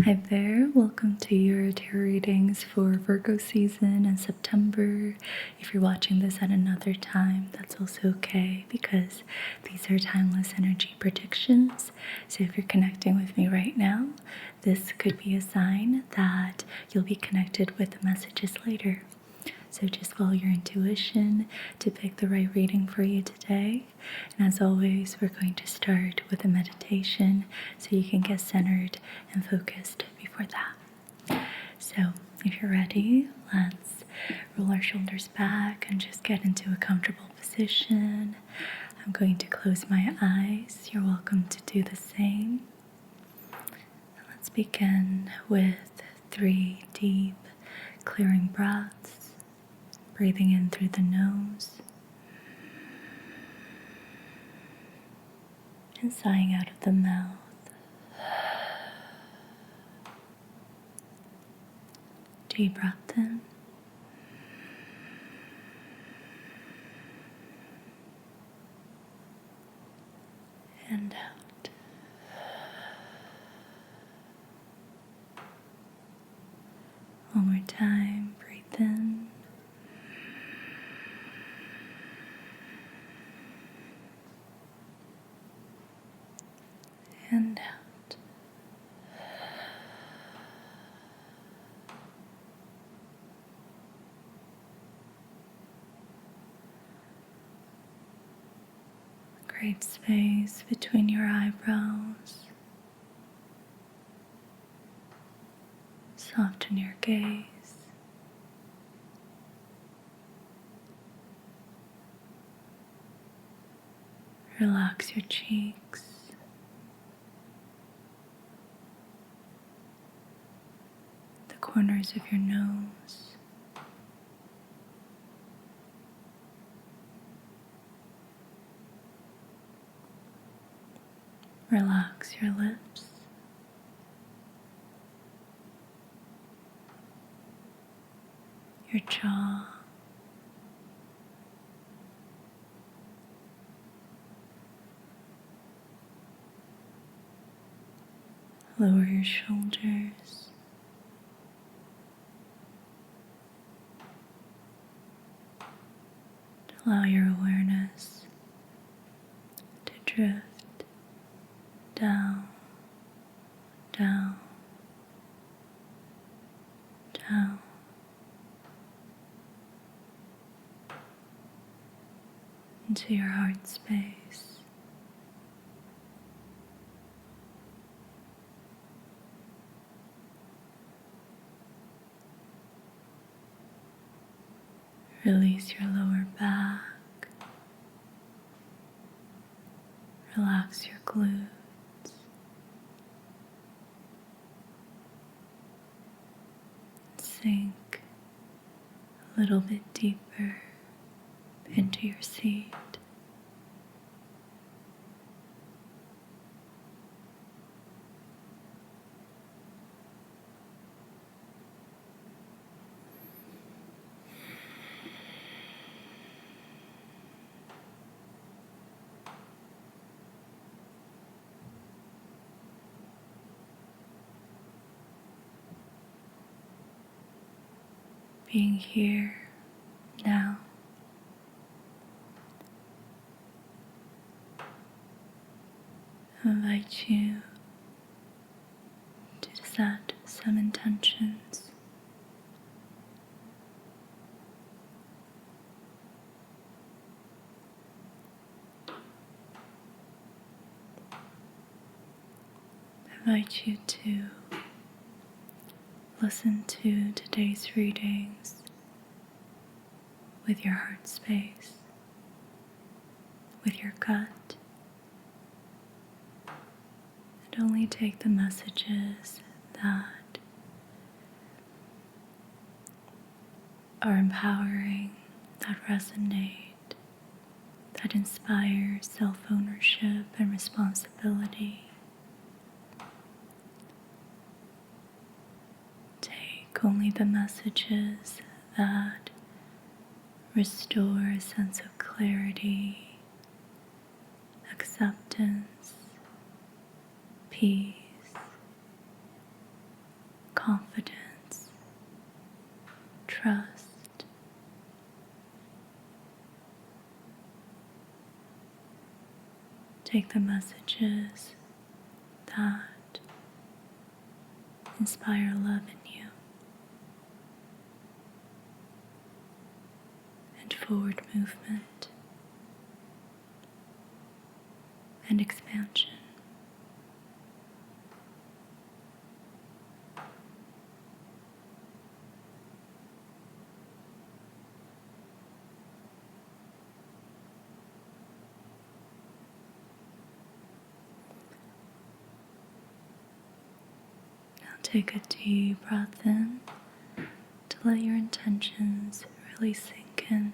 Hi there, welcome to your tarot readings for Virgo season in September. If you're watching this at another time, that's also okay because these are timeless energy predictions. So if you're connecting with me right now, this could be a sign that you'll be connected with the messages later. So just follow your intuition to pick the right reading for you today. And as always, we're going to start with a meditation so you can get centered and focused before that. So if you're ready, let's roll our shoulders back and just get into a comfortable position. I'm going to close my eyes. You're welcome to do the same. Let's begin with 3 deep, clearing breaths. Breathing in through the nose and sighing out of the mouth. Deep breath in and out. One more time, breathe in and out. Great space between your eyebrows. Soften your gaze. Relax your cheeks. The corners of your nose. Relax your lips. Your jaw. Lower your shoulders. Allow your awareness to drift down, down, down. Into your heart space. Release your lower back. Relax your glutes. Sink a little bit deeper into your seat. Being here now. I invite you to set some intentions. I invite you to listen to today's readings with your heart space, with your gut, and only take the messages that are empowering, that resonate, that inspire self-ownership and responsibility. Take only the messages that restore a sense of clarity, acceptance, peace, confidence, trust, take the messages that inspire love in you and forward movement and expansion. Now take a deep breath in to let your intentions really sink in.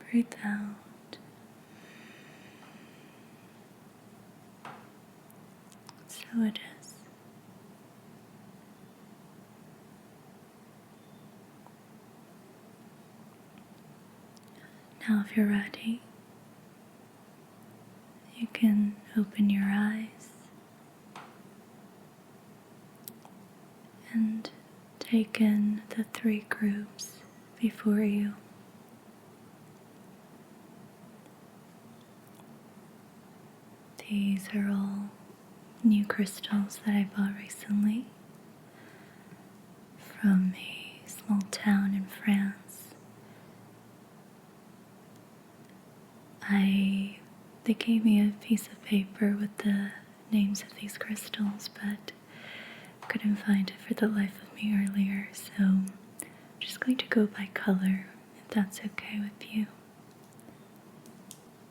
Breathe out. So it is. Now if you're ready, you can open your eyes and take in the 3 groups before you. These are all new crystals that I bought recently from a small town in France. They gave me a piece of paper with the names of these crystals, but couldn't find it for the life of me earlier, so I'm just going to go by color, if that's okay with you.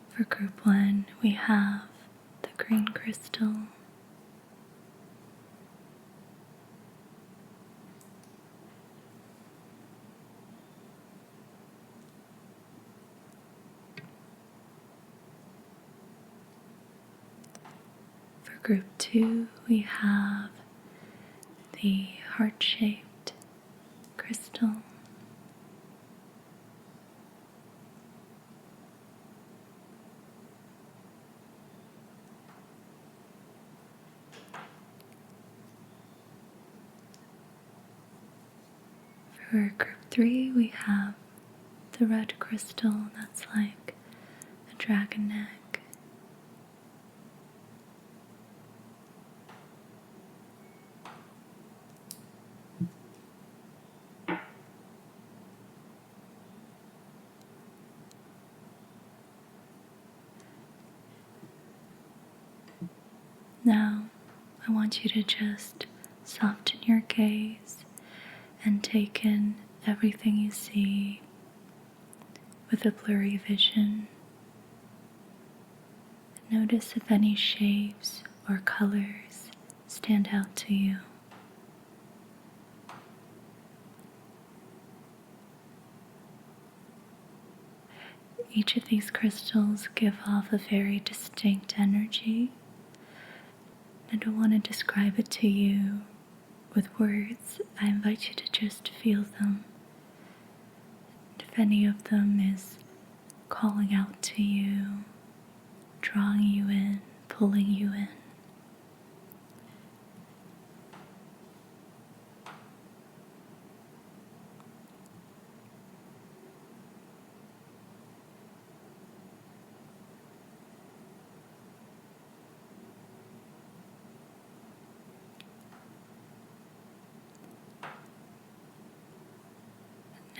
For group 1, we have the green crystal, for group 2, we have the heart-shaped crystal, for group 3, we have the red crystal that's like a dragon neck. Now, I want you to just soften your gaze and take in everything you see with a blurry vision. Notice if any shapes or colors stand out to you. Each of these crystals give off a very distinct energy. I don't want to describe it to you with words. I invite you to just feel them. If any of them is calling out to you, drawing you in, pulling you in.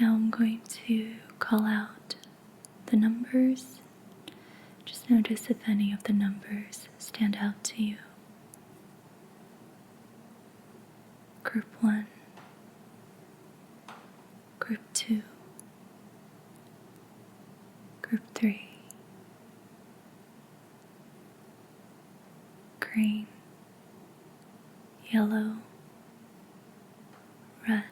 Now I'm going to call out the numbers. Just notice if any of the numbers stand out to you. Group 1, Group 2, Group 3, green, yellow, red.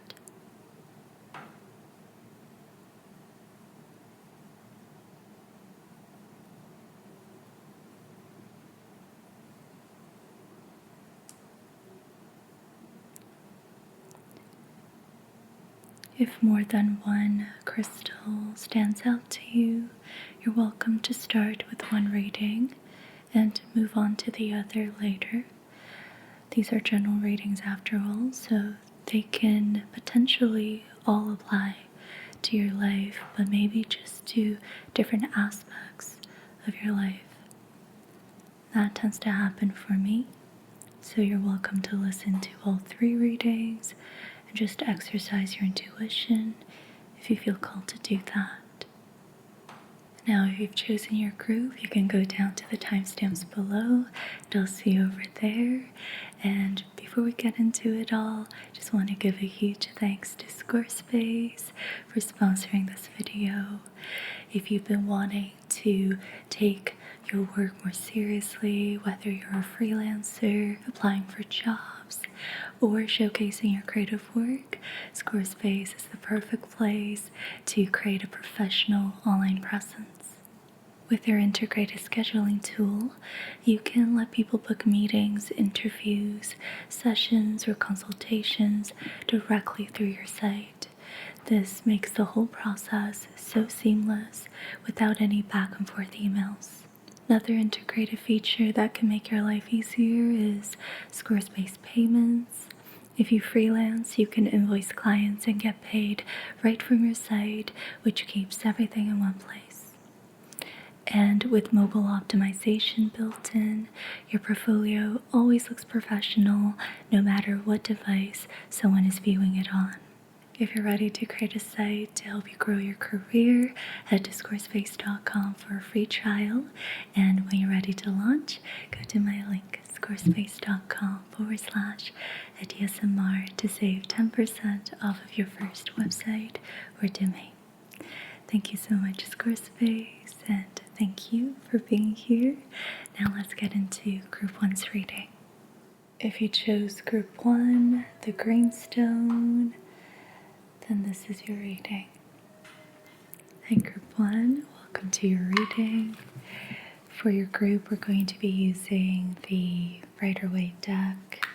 If more than one crystal stands out to you, you're welcome to start with one reading and move on to the other later. These are general readings after all, so they can potentially all apply to your life, but maybe just to different aspects of your life. That tends to happen for me, so you're welcome to listen to all 3 readings and just exercise your intuition if you feel called to do that. Now, if you've chosen your group, you can go down to the timestamps below, and I'll see you over there. And before we get into it all, just want to give a huge thanks to Squarespace for sponsoring this video. If you've been wanting to take your work more seriously, whether you're a freelancer, applying for jobs, or showcasing your creative work, Squarespace is the perfect place to create a professional online presence. With their integrated scheduling tool, you can let people book meetings, interviews, sessions, or consultations directly through your site. This makes the whole process so seamless without any back and forth emails. Another integrated feature that can make your life easier is Squarespace payments. If you freelance, you can invoice clients and get paid right from your site, which keeps everything in one place. And with mobile optimization built in, your portfolio always looks professional no matter what device someone is viewing it on. If you're ready to create a site to help you grow your career, head to squarespace.com for a free trial. And when you're ready to launch, go to my link, squarespace.com/ediyasmr to save 10% off of your first website or domain. Thank you so much, Squarespace, and thank you for being here. Now let's get into Group 1's reading. If you chose Group 1, the Greenstone, then this is your reading. And Group 1, welcome to your reading. For your group, we're going to be using the Rider-Waite deck.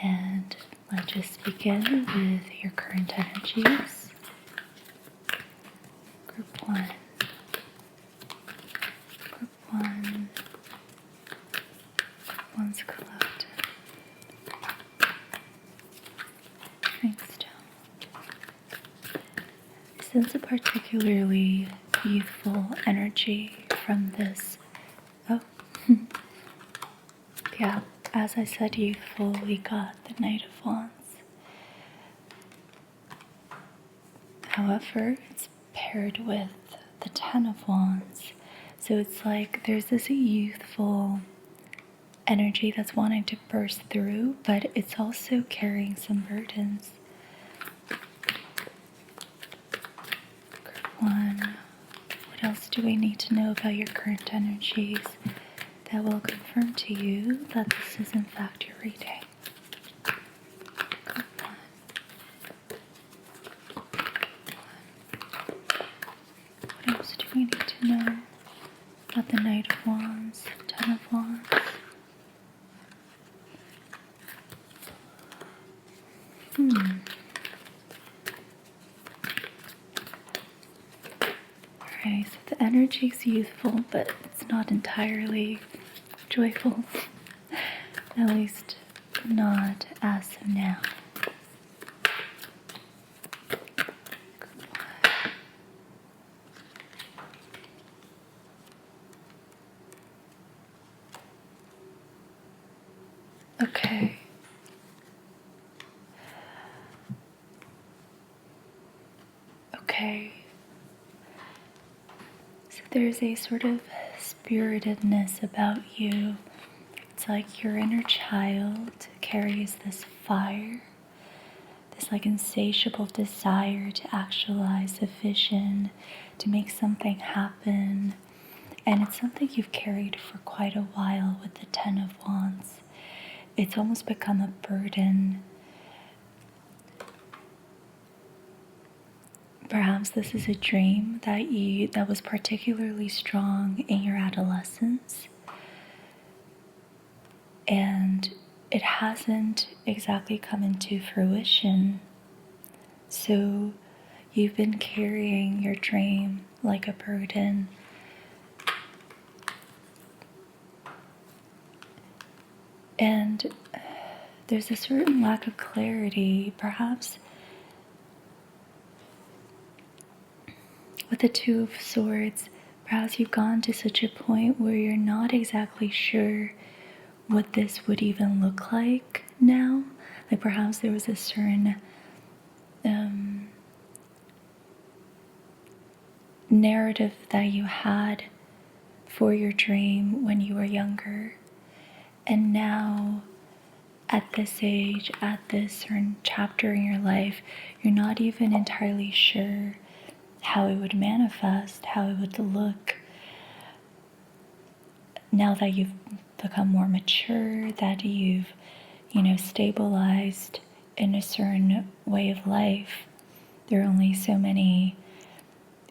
And let's just begin with your current energies. Group 1. Group 1. Group 1's collective. Greenstone. I sense a particularly youthful energy from this. Oh, yeah, as I said youthful, we got the Knight of Wands. However, it's paired with the Ten of Wands. So it's like there's this youthful energy that's wanting to burst through, but it's also carrying some burdens. Group 1, what else do we need to know about your current energies that will confirm to you that this is in fact your reading? Group 1. What else do we need to know about the Knight of Wands, Ten of Wands? Alright, so the energy is youthful, but it's not entirely joyful. At least not as of now. Okay. Okay. So there's a sort of spiritedness about you. It's like your inner child carries this fire, this like insatiable desire to actualize a vision, to make something happen. And it's something you've carried for quite a while with the Ten of Wands. It's almost become a burden. Perhaps this is a dream that was particularly strong in your adolescence, and it hasn't exactly come into fruition. So you've been carrying your dream like a burden. And there's a certain lack of clarity, perhaps with the Two of Swords. Perhaps you've gone to such a point where you're not exactly sure what this would even look like now. Like perhaps there was a certain narrative that you had for your dream when you were younger. And now, at this age, at this certain chapter in your life, you're not even entirely sure how it would manifest, how it would look. Now that you've become more mature, that you've, stabilized in a certain way of life, there are only so many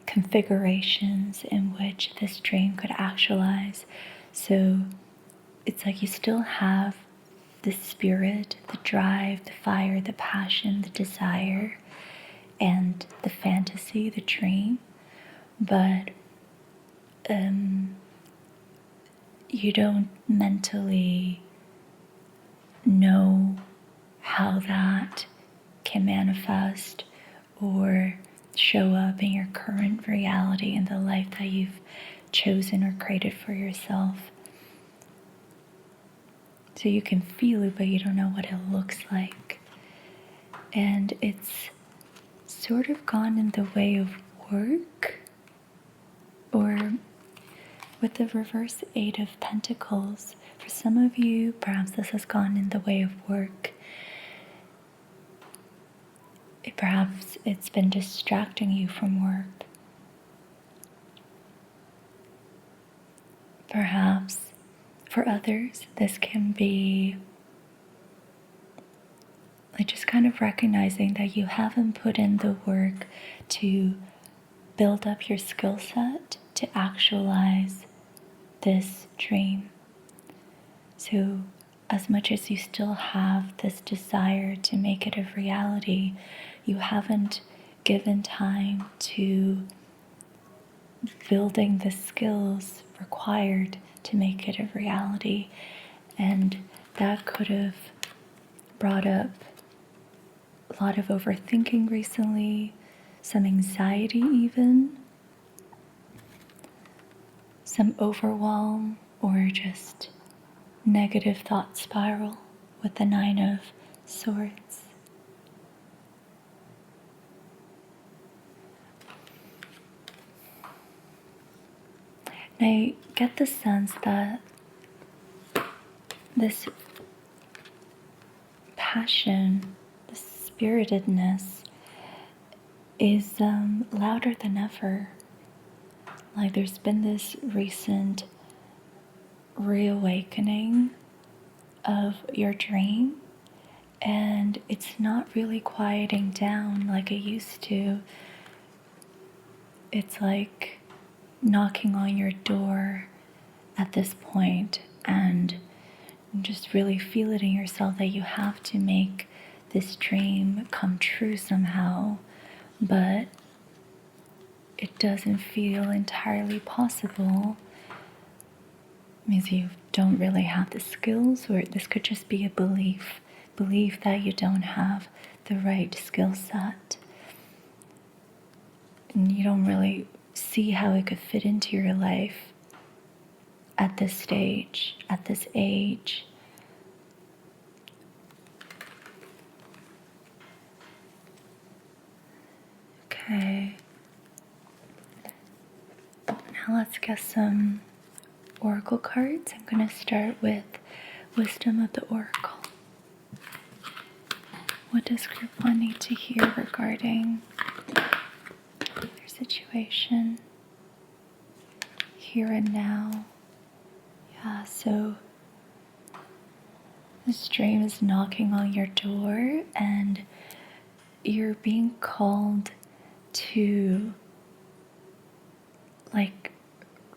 configurations in which this dream could actualize. So it's like you still have the spirit, the drive, the fire, the passion, the desire, and the fantasy, the dream, but you don't mentally know how that can manifest or show up in your current reality in the life that you've chosen or created for yourself. So you can feel it, but you don't know what it looks like. And it's sort of gone in the way of work, or with the reverse Eight of Pentacles. For some of you, perhaps this has gone in the way of work. Perhaps it's been distracting you from work. Perhaps for others, this can be like just kind of recognizing that you haven't put in the work to build up your skill set to actualize this dream. So as much as you still have this desire to make it a reality, you haven't given time to building the skills required to make it a reality. And that could have brought up a lot of overthinking recently, some anxiety even, some overwhelm, or just negative thought spiral with the Nine of Swords. And I get the sense that this passion, this spiritedness is louder than ever. Like there's been this recent reawakening of your dream, and it's not really quieting down like it used to. It's like knocking on your door at this point, and just really feel it in yourself that you have to make this dream come true somehow, but it doesn't feel entirely possible because you don't really have the skills, or this could just be a belief that you don't have the right skill set, and you don't really see how it could fit into your life at this stage, at this age. Okay. Now let's get some oracle cards. I'm going to start with Wisdom of the Oracle. What does group 1 need to hear regarding their situation here and now? Yeah, so this dream is knocking on your door, and you're being called to like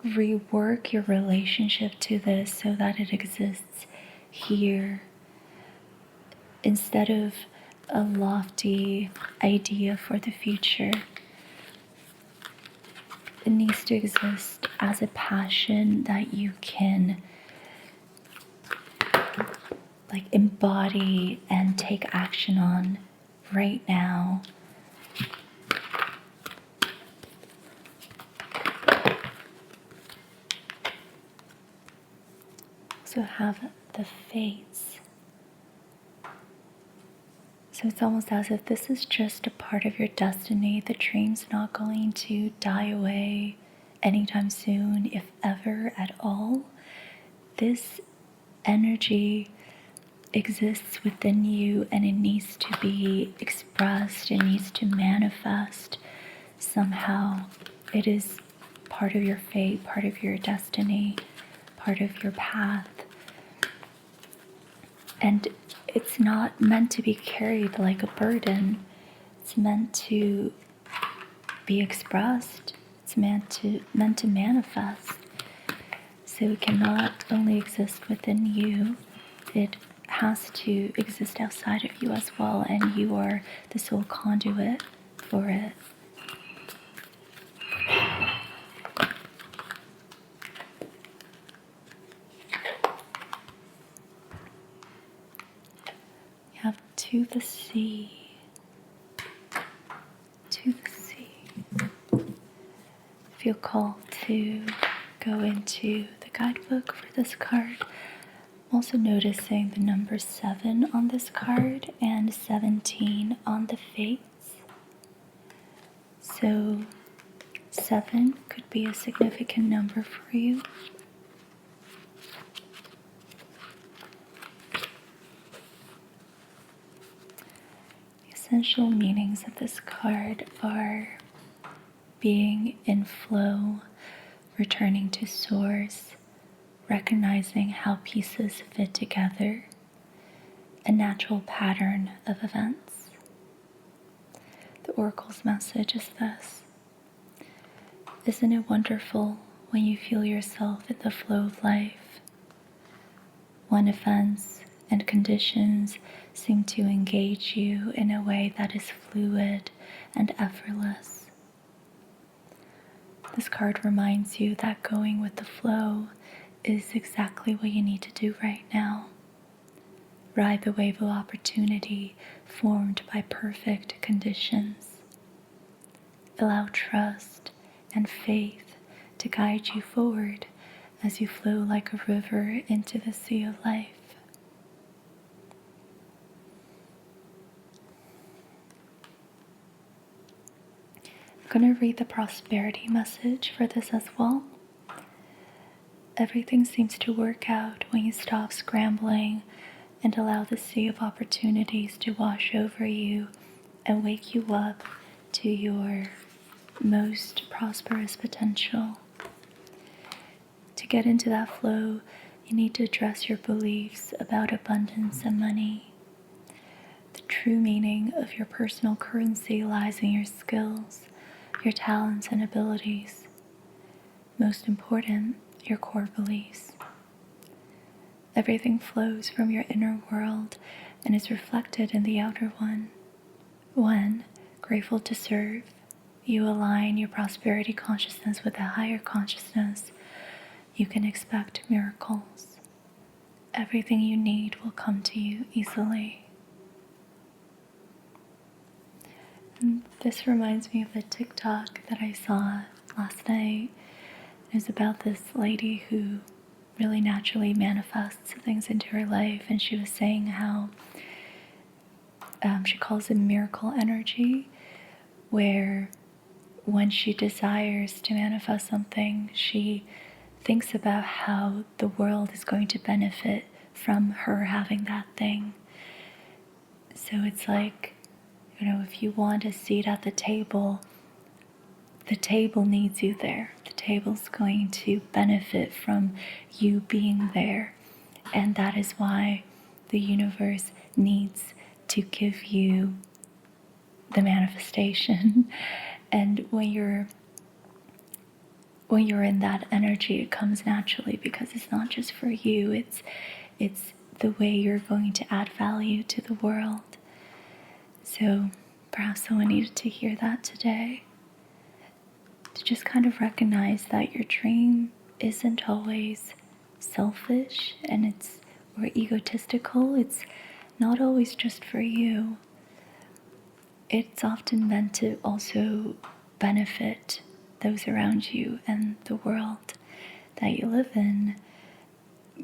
rework your relationship to this so that it exists here instead of a lofty idea for the future. It needs to exist as a passion that you can like embody and take action on right now. So have the fates. So it's almost as if this is just a part of your destiny. The dream's not going to die away anytime soon, if ever at all. This energy exists within you and it needs to be expressed, it needs to manifest somehow. It is part of your fate, part of your destiny, part of your path. And it's not meant to be carried like a burden. It's meant to be expressed. It's meant to manifest. So it cannot only exist within you, it has to exist outside of you as well, and you are the sole conduit for it. You have to the sea. To the sea. Feel called to go into the guidebook for this card. I'm also noticing the number 7 on this card and 17 on the fates. So 7 could be a significant number for you. The essential meanings of this card are being in flow, returning to source, recognizing how pieces fit together, a natural pattern of events. The Oracle's message is this: isn't it wonderful when you feel yourself in the flow of life, when events and conditions seem to engage you in a way that is fluid and effortless? This card reminds you that going with the flow is exactly what you need to do right now. Ride the wave of opportunity formed by perfect conditions. Allow trust and faith to guide you forward as you flow like a river into the sea of life. I'm going to read the prosperity message for this as well. Everything seems to work out when you stop scrambling and allow the sea of opportunities to wash over you and wake you up to your most prosperous potential. To get into that flow, you need to address your beliefs about abundance and money. The true meaning of your personal currency lies in your skills, your talents and abilities. Most important, your core beliefs. Everything flows from your inner world and is reflected in the outer one. When, grateful to serve, you align your prosperity consciousness with a higher consciousness, you can expect miracles. Everything you need will come to you easily. And this reminds me of a TikTok that I saw last night. It was about this lady who really naturally manifests things into her life, and she was saying how she calls it miracle energy, where when she desires to manifest something, she thinks about how the world is going to benefit from her having that thing. So it's like, if you want a seat at the table needs you there. The table's going to benefit from you being there. And that is why the universe needs to give you the manifestation. And when you're in that energy, it comes naturally, because it's not just for you, it's the way you're going to add value to the world. So perhaps someone needed to hear that today, to just kind of recognize that your dream isn't always selfish, and it's or egotistical, it's not always just for you. It's often meant to also benefit those around you and the world that you live in,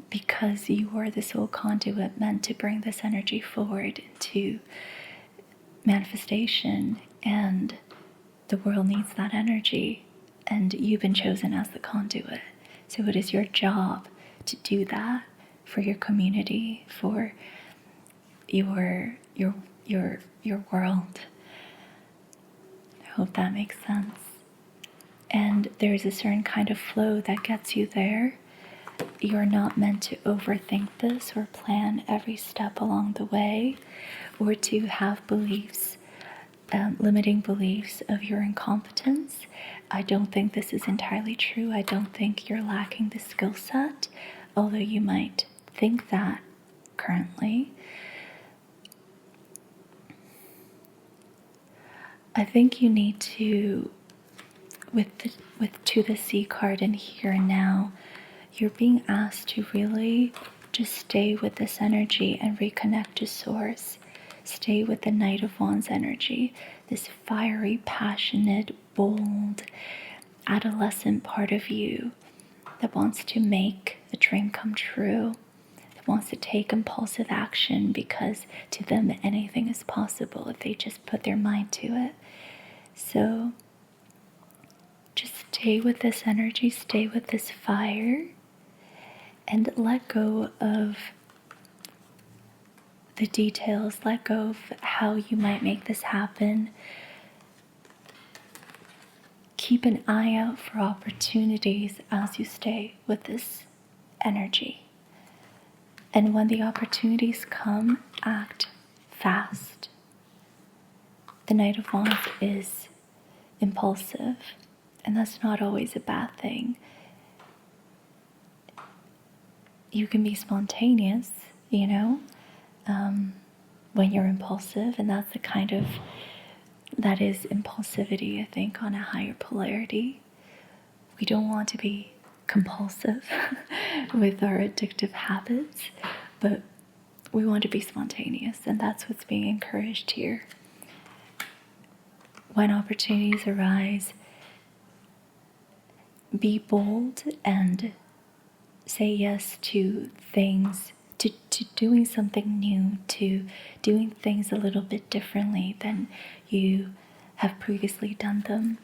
because you are the sole conduit meant to bring this energy forward into manifestation, and the world needs that energy, and you've been chosen as the conduit. So it is your job to do that for your community, for your world. I hope that makes sense. And there's a certain kind of flow that gets you there. You're not meant to overthink this or plan every step along the way, or to have beliefs, limiting beliefs of your incompetence. I don't think this is entirely true. I don't think you're lacking the skill set, although you might think that currently. I think you need to, with the C card in here and now, you're being asked to really just stay with this energy and reconnect to source. Stay with the Knight of Wands energy, this fiery, passionate, bold, adolescent part of you that wants to make a dream come true, that wants to take impulsive action because to them anything is possible if they just put their mind to it. So just stay with this energy, stay with this fire, and let go of the details, let go of how you might make this happen. Keep an eye out for opportunities as you stay with this energy. And when the opportunities come, act fast. The Knight of Wands is impulsive, and that's not always a bad thing. You can be spontaneous, when you're impulsive, and that's the kind of, that is impulsivity, I think, on a higher polarity. We don't want to be compulsive with our addictive habits, but we want to be spontaneous, and that's what's being encouraged here. When opportunities arise, be bold and say yes to things, to doing something new, to doing things a little bit differently than you have previously done them.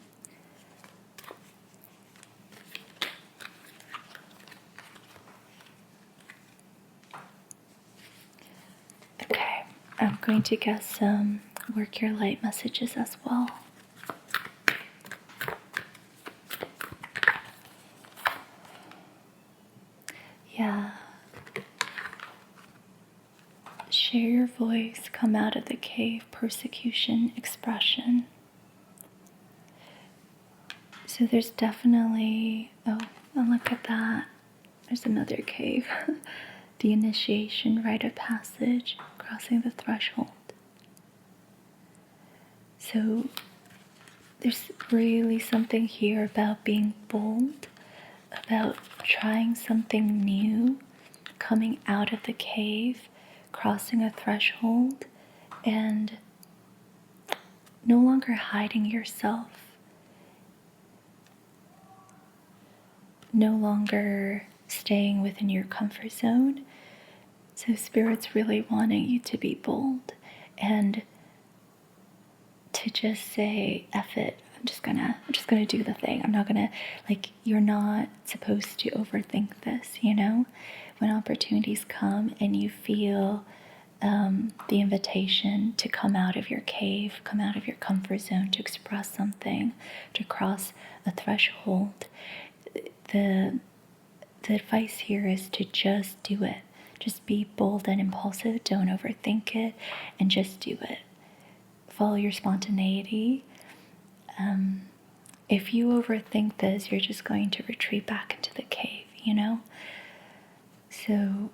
Okay, I'm going to get some work your light messages as well. Yeah. Share your voice, come out of the cave, persecution, expression. So there's definitely, and look at that. There's another cave. The initiation, rite of passage, crossing the threshold. So there's really something here about being bold, about trying something new, coming out of the cave, crossing a threshold, and no longer hiding yourself, no longer staying within your comfort zone. So Spirit's really wanting you to be bold and to just say, F it, I'm just gonna do the thing. I'm not gonna, you're not supposed to overthink this, When opportunities come and you feel the invitation to come out of your cave, come out of your comfort zone, to express something, to cross a threshold, the advice here is to just do it. Just be bold and impulsive. Don't overthink it, and just do it. Follow your spontaneity. If you overthink this, you're just going to retreat back into the cave, So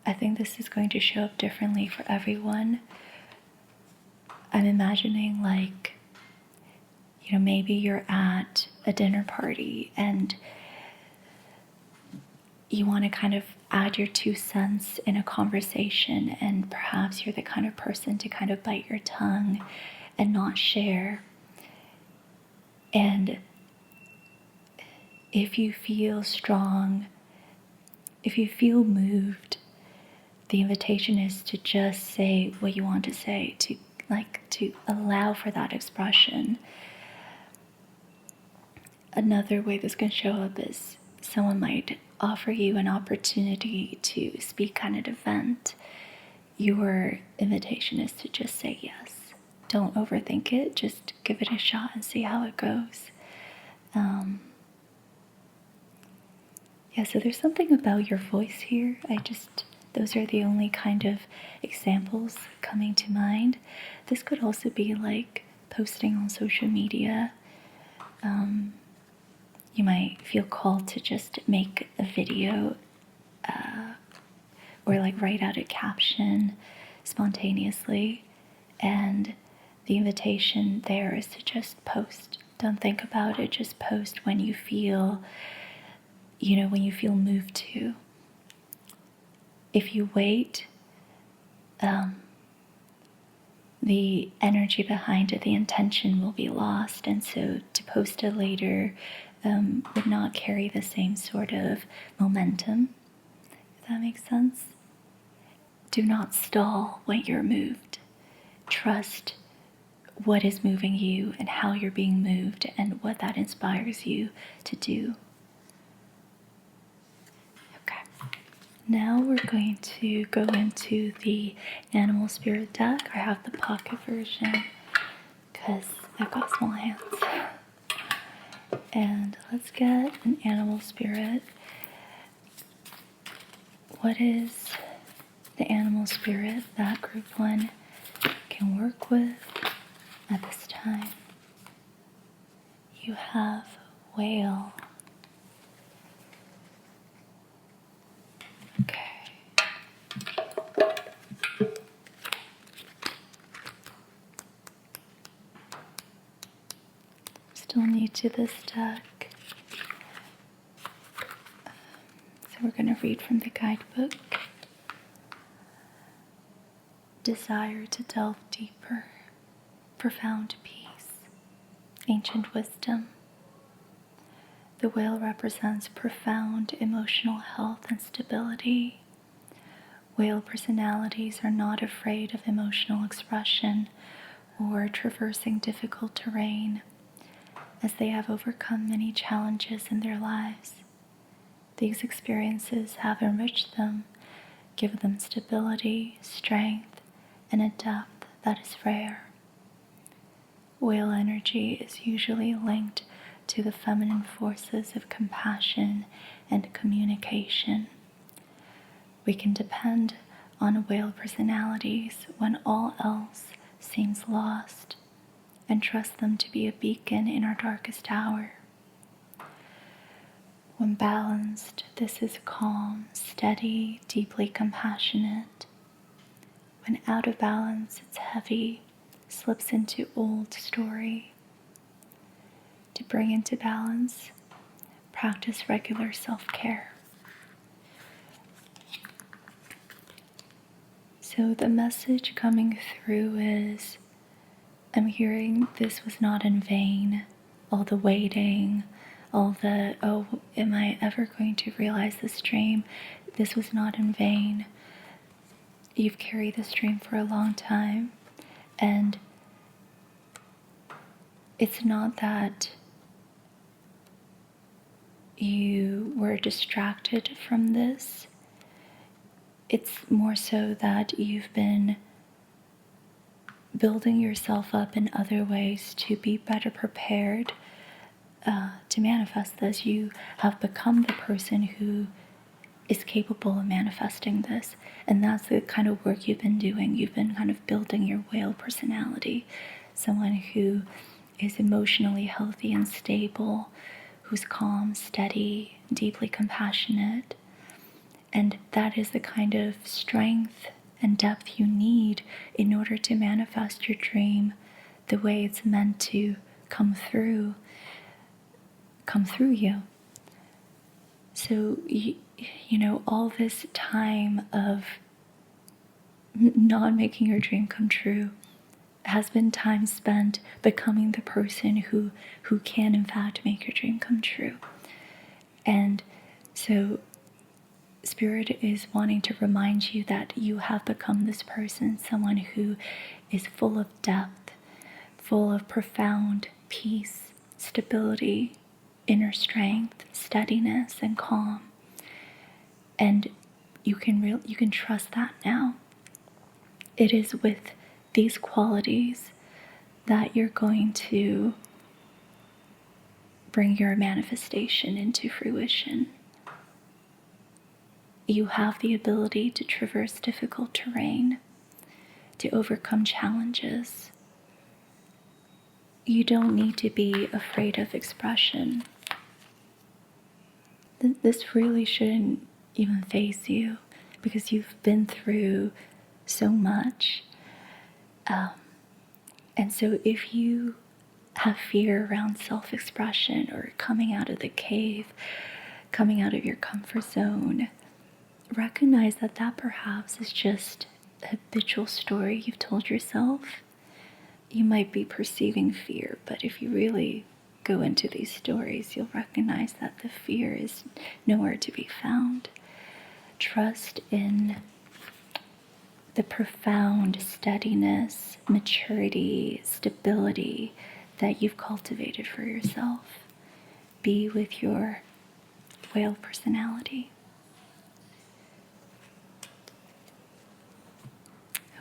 I think this is going to show up differently for everyone. I'm imagining maybe you're at a dinner party and you want to kind of add your 2 cents in a conversation, and perhaps you're the kind of person to kind of bite your tongue and not share. And if you feel strong, if you feel moved, the invitation is to just say what you want to say, to allow for that expression. Another way this can show up is someone might offer you an opportunity to speak at an event. Your invitation is to just say yes. Don't overthink it. Just give it a shot and see how it goes. So there's something about your voice here. Those are the only kind of examples coming to mind. This could also be like posting on social media. You might feel called to just make a video or like write out a caption spontaneously. And the invitation there is to just post. Don't think about it, just post when you feel, when you feel moved to. If you wait, the energy behind it, the intention will be lost. And so to post it later would not carry the same sort of momentum, if that makes sense. Do not stall when you're moved. Trust what is moving you and how you're being moved and what that inspires you to do. Okay. Now we're going to go into the animal spirit deck. I have the pocket version because I've got small hands. And let's get an animal spirit. What is the animal spirit that group 1 can work with at this time? You have whale. Okay. Still new to this deck. So we're going to read from the guidebook. Desire to delve deeper, profound peace, ancient wisdom. The whale represents profound emotional health and stability. Whale personalities are not afraid of emotional expression or traversing difficult terrain, as they have overcome many challenges in their lives. These experiences have enriched them, given them stability, strength, and a depth that is rare. Whale energy is usually linked to the feminine forces of compassion and communication. We can depend on whale personalities when all else seems lost, and trust them to be a beacon in our darkest hour. When balanced, this is calm, steady, deeply compassionate. When out of balance, it's heavy, slips into old story. To bring into balance, practice regular self-care. So the message coming through is, I'm hearing this was not in vain. All the waiting, all the, am I ever going to realize this dream? This was not in vain. You've carried this dream for a long time, and it's not that you were distracted from this. It's more so that you've been building yourself up in other ways to be better prepared to manifest this. You have become the person who is capable of manifesting this, and that's the kind of work you've been doing. You've been kind of building your whale personality, someone who is emotionally healthy and stable, who's calm, steady, deeply compassionate. And that is the kind of strength and depth you need in order to manifest your dream the way it's meant to come through you. So all this time of not making your dream come true has been time spent becoming the person who can in fact make your dream come true. And so Spirit is wanting to remind you that you have become this person, someone who is full of depth, full of profound peace, stability, inner strength, steadiness, and calm. And you can trust that now. It is with these qualities that you're going to bring your manifestation into fruition. You have the ability to traverse difficult terrain, to overcome challenges. You don't need to be afraid of expression. This really shouldn't even faze you because you've been through so much. And so if you have fear around self-expression or coming out of the cave, coming out of your comfort zone, recognize that perhaps is just a habitual story you've told yourself. You might be perceiving fear, but if you really go into these stories, you'll recognize that the fear is nowhere to be found. Trust in the profound steadiness, maturity, stability that you've cultivated for yourself. Be with your whale personality.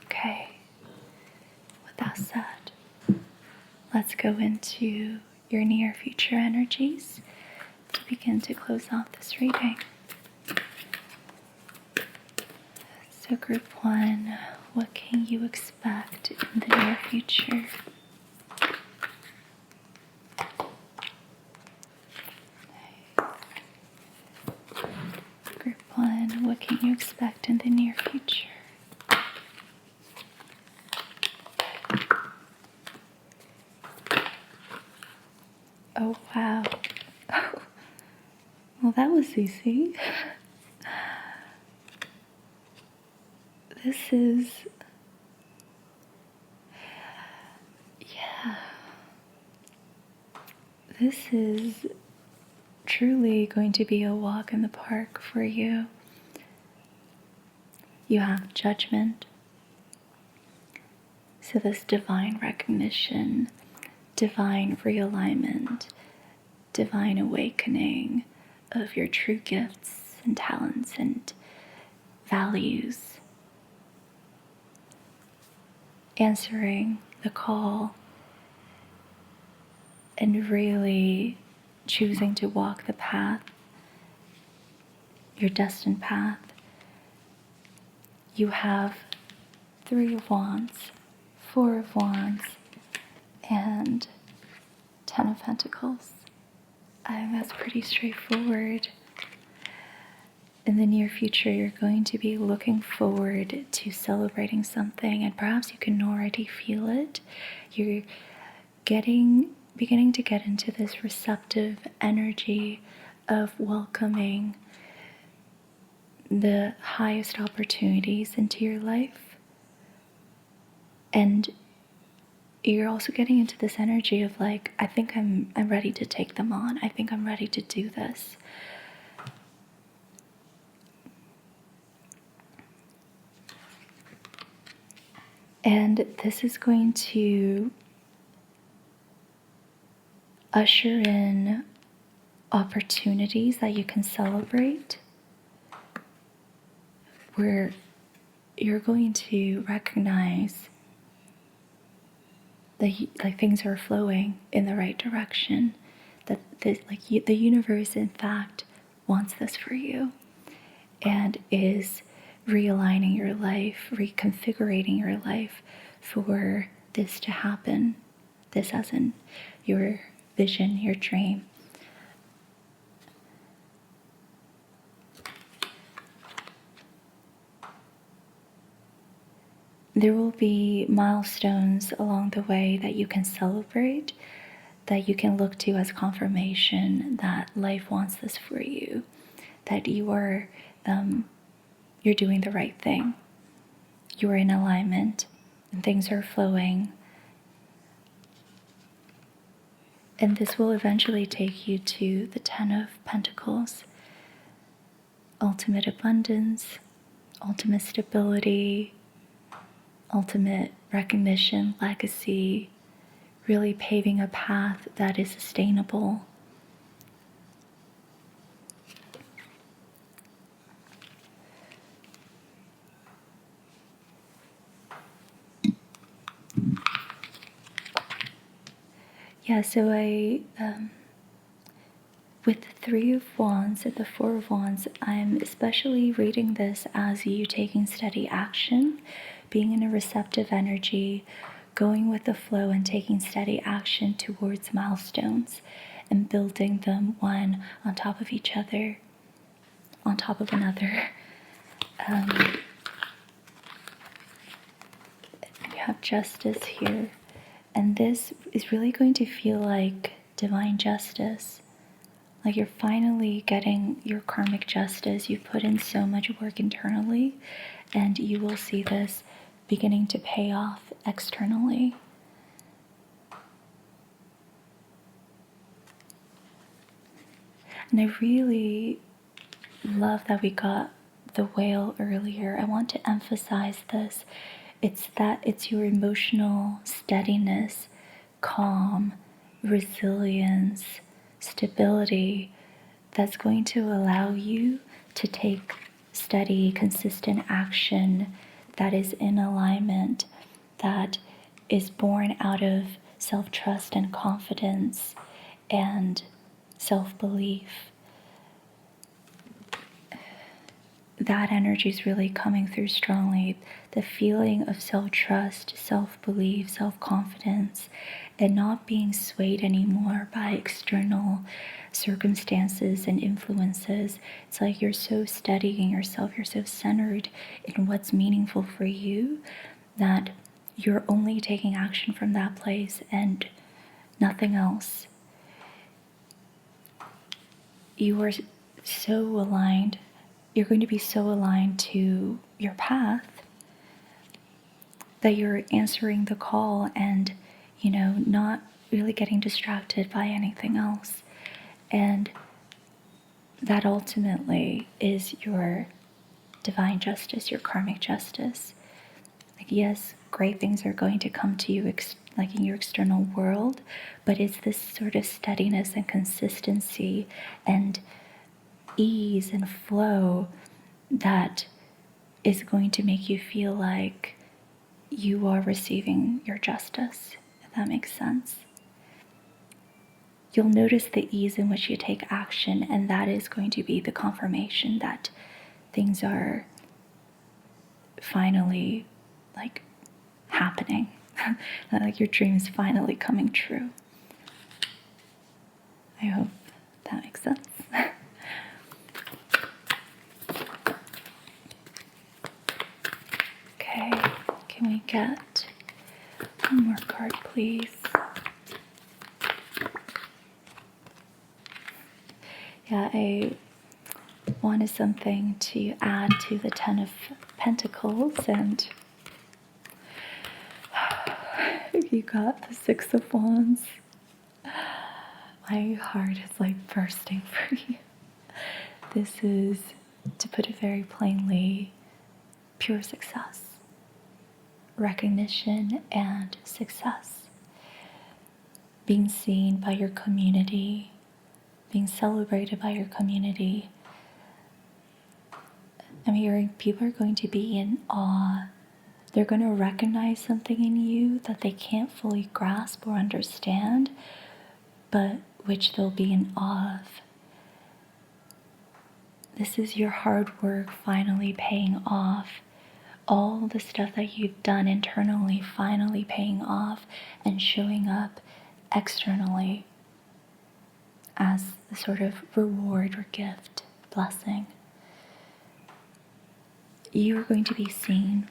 Okay, with that said, let's go into your near future energies to begin to close off this reading. So group 1, what can you expect in the near future? Group 1, what can you expect in the near future? Oh, wow. Well, that was easy. This is, this is truly going to be a walk in the park for you. You have judgment. So this divine recognition, divine realignment, divine awakening of your true gifts and talents and values. Answering the call and really choosing to walk the path, your destined path. You have 3 of Wands, 4 of Wands, and 10 of Pentacles. I think that's pretty straightforward. In the near future, you're going to be looking forward to celebrating something, and perhaps you can already feel it. You're beginning to get into this receptive energy of welcoming the highest opportunities into your life. And you're also getting into this energy of like, I think I'm ready to take them on. I think I'm ready to do this. And this is going to usher in opportunities that you can celebrate, where you're going to recognize that things are flowing in the right direction, that the universe in fact wants this for you and is realigning your life, reconfiguring your life for this to happen. This as in your vision, your dream. There will be milestones along the way that you can celebrate, that you can look to as confirmation that life wants this for you, that you're doing the right thing. You are in alignment and things are flowing. And this will eventually take you to the Ten of Pentacles. Ultimate abundance, ultimate stability, ultimate recognition, legacy, really paving a path that is sustainable. Yeah, so with the Three of Wands and the Four of Wands, I'm especially reading this as you taking steady action, being in a receptive energy, going with the flow and taking steady action towards milestones and building them one on top of each other, on top of another. You have justice here. And this is really going to feel like divine justice. Like you're finally getting your karmic justice. You've put in so much work internally, and you will see this beginning to pay off externally. And I really love that we got the whale earlier. I want to emphasize this. It's your emotional steadiness, calm, resilience, stability that's going to allow you to take steady, consistent action that is in alignment, that is born out of self-trust and confidence and self-belief. That energy is really coming through strongly. The feeling of self-trust, self-belief, self-confidence, and not being swayed anymore by external circumstances and influences. It's like you're so steady in yourself, you're so centered in what's meaningful for you that you're only taking action from that place and nothing else. You are so aligned. You're going to be so aligned to your path that you're answering the call and, not really getting distracted by anything else. And that ultimately is your divine justice, your karmic justice. Like, yes, great things are going to come to you like in your external world, but it's this sort of steadiness and consistency and ease and flow that is going to make you feel like you are receiving your justice, if that makes sense. You'll notice the ease in which you take action, and that is going to be the confirmation that things are finally like happening, like your dream is finally coming true. I hope that makes sense. Okay, can we get one more card, please? Yeah, I wanted something to add to the Ten of Pentacles, and you got the Six of Wands. My heart is like bursting for you. This is, to put it very plainly, pure success. Recognition and success. Being seen by your community, being celebrated by your community. I'm hearing people are going to be in awe. They're going to recognize something in you that they can't fully grasp or understand, but which they'll be in awe of. This is your hard work finally paying off. All the stuff that you've done internally finally paying off and showing up externally as the sort of reward or gift, blessing. You are going to be seen.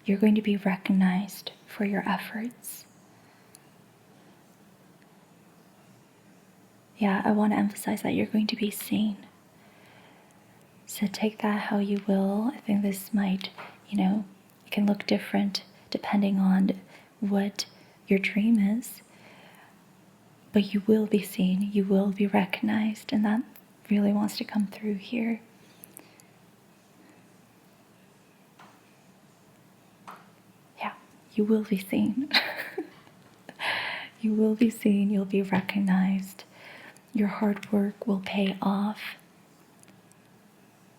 You're going to be recognized for your efforts. Yeah, I want to emphasize that you're going to be seen. So take that how you will. I think this might, it can look different depending on what your dream is. But you will be seen, you will be recognized, and that really wants to come through here. Yeah, you will be seen. You will be seen, you'll be recognized. Your hard work will pay off.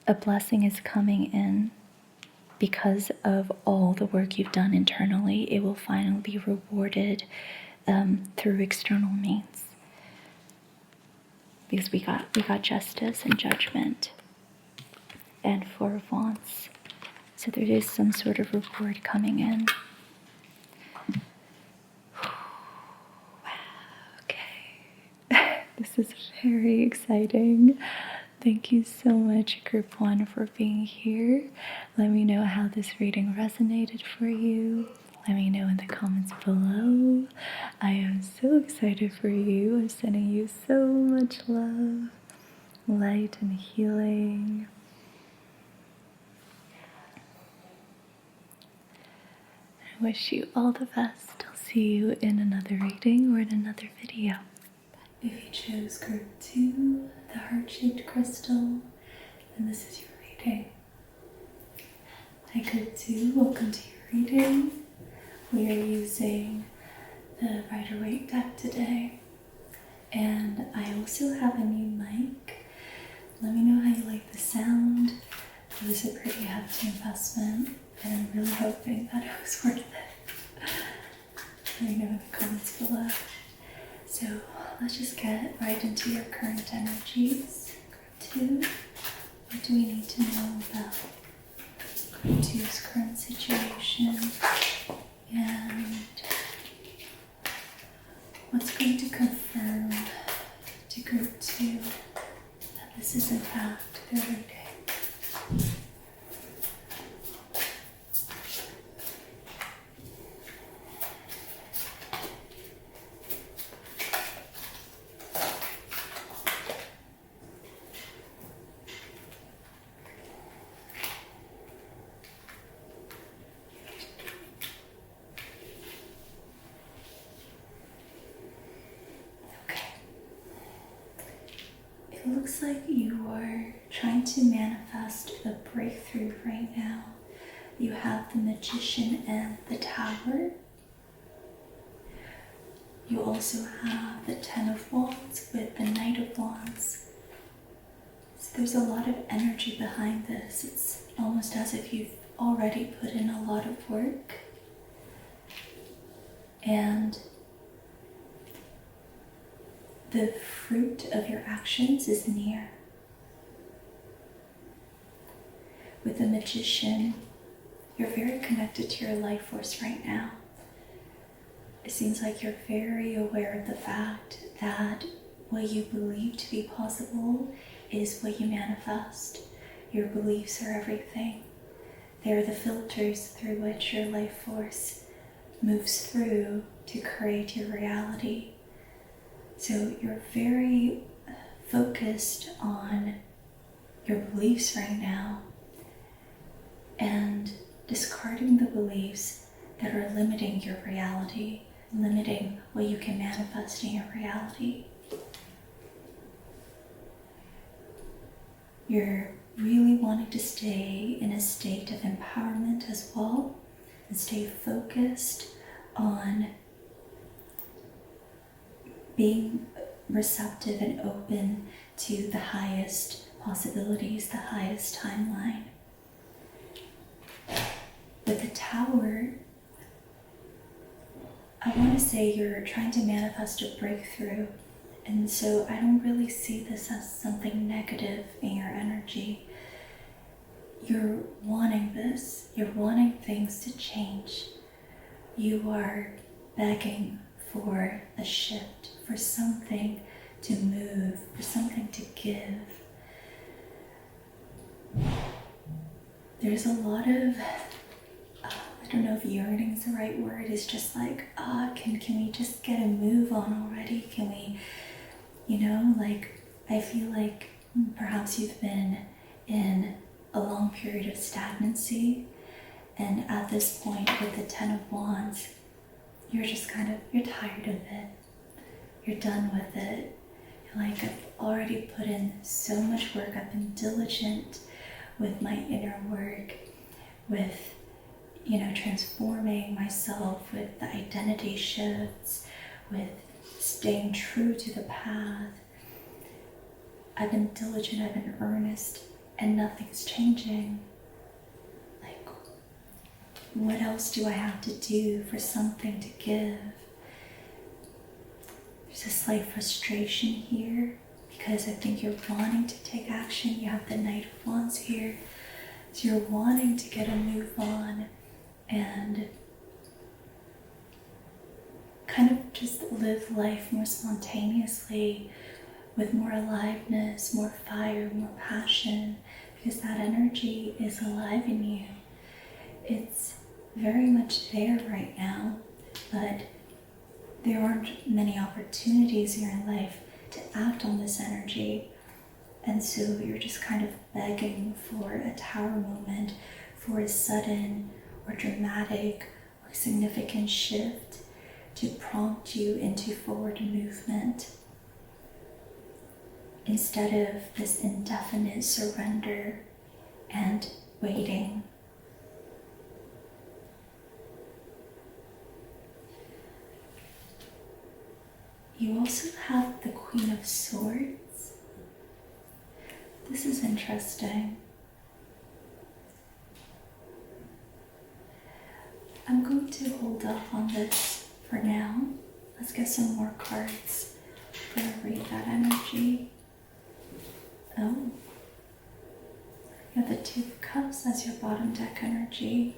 A blessing is coming in because of all the work you've done internally. It will finally be rewarded through external means. Because we got justice and judgment and Four of Wands. So there is some sort of reward coming in. Okay. This is very exciting. Thank you so much, Group 1, for being here. Let me know how this reading resonated for you. Let me know in the comments below. I am so excited for you. I'm sending you so much love, light, and healing. I wish you all the best. I'll see you in another reading or in another video. If you chose Group 2, the heart-shaped crystal, then this is your reading. Hi Group 2, welcome to your reading. We are using the Rider-Waite deck today. And I also have a new mic. Let me know how you like the sound. It was a pretty hefty investment, and I'm really hoping that it was worth it. Let me know in the comments below. So let's just get right into your current energies. Group 2, what do we need to know about Group 2's current situation? And what's going to confirm to Group 2 that this is in fact their reading? It looks like you are trying to manifest a breakthrough right now. You have the Magician and the Tower. You also have the Ten of Wands with the Knight of Wands. So there's a lot of energy behind this. It's almost as if you've already put in a lot of work. And the fruit of your actions is near. With the Magician, you're very connected to your life force right now. It seems like you're very aware of the fact that what you believe to be possible is what you manifest. Your beliefs are everything. They're the filters through which your life force moves through to create your reality. So you're very focused on your beliefs right now and discarding the beliefs that are limiting your reality, limiting what you can manifest in your reality. You're really wanting to stay in a state of empowerment as well, and stay focused on being receptive and open to the highest possibilities, the highest timeline. With the Tower, I want to say you're trying to manifest a breakthrough, and so I don't really see this as something negative in your energy. You're wanting this. You're wanting things to change. You are begging for a shift, for something to move, for something to give. There's a lot of, I don't know if yearning is the right word, it's just like, can we just get a move on already? Can we, I feel like perhaps you've been in a long period of stagnancy. And at this point with the Ten of Wands, you're just you're tired of it. You're done with it. You're like, I've already put in so much work. I've been diligent with my inner work, with, transforming myself, with the identity shifts, with staying true to the path. I've been diligent, I've been earnest, and nothing's changing. Like, what else do I have to do for something to give? There's a slight frustration here because I think you're wanting to take action. You have the Knight of Wands here. So you're wanting to get a move on and kind of just live life more spontaneously, with more aliveness, more fire, more passion, because that energy is alive in you. It's very much there right now, but there aren't many opportunities in your life to act on this energy. And so you're just kind of begging for a tower moment, for a sudden or dramatic or significant shift to prompt you into forward movement, instead of this indefinite surrender and waiting. You also have the Queen of Swords. This is interesting. I'm going to hold off on this for now. Let's get some more cards for read that energy. Oh, you have the Two of Cups as your bottom deck energy.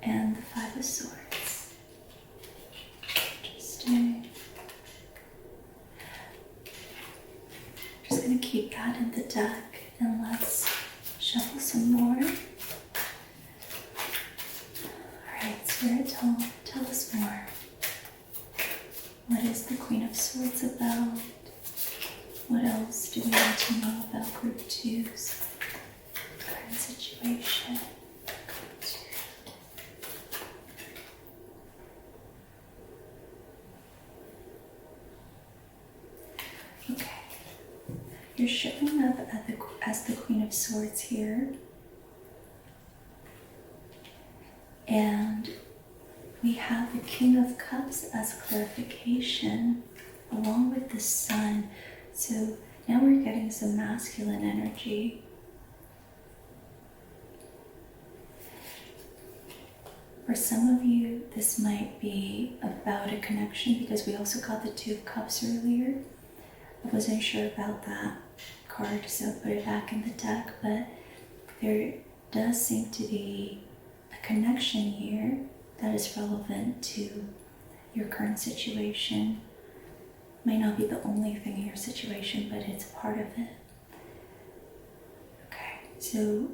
And the Five of Swords. Interesting. Just going to keep that in the deck and let's shuffle some more. Alright, Spirit, tell us more. What is the Queen of Swords about? What else do we need to know about Group 2's current situation? Okay, you're showing up as the Queen of Swords here, and we have the King of Cups as clarification, along with the Sun. So now we're getting some masculine energy. For some of you, this might be about a connection, because we also got the Two of Cups earlier. I wasn't sure about that card, so I put it back in the deck, but there does seem to be a connection here that is relevant to your current situation. Might not be the only thing in your situation, but it's a part of it. Okay, so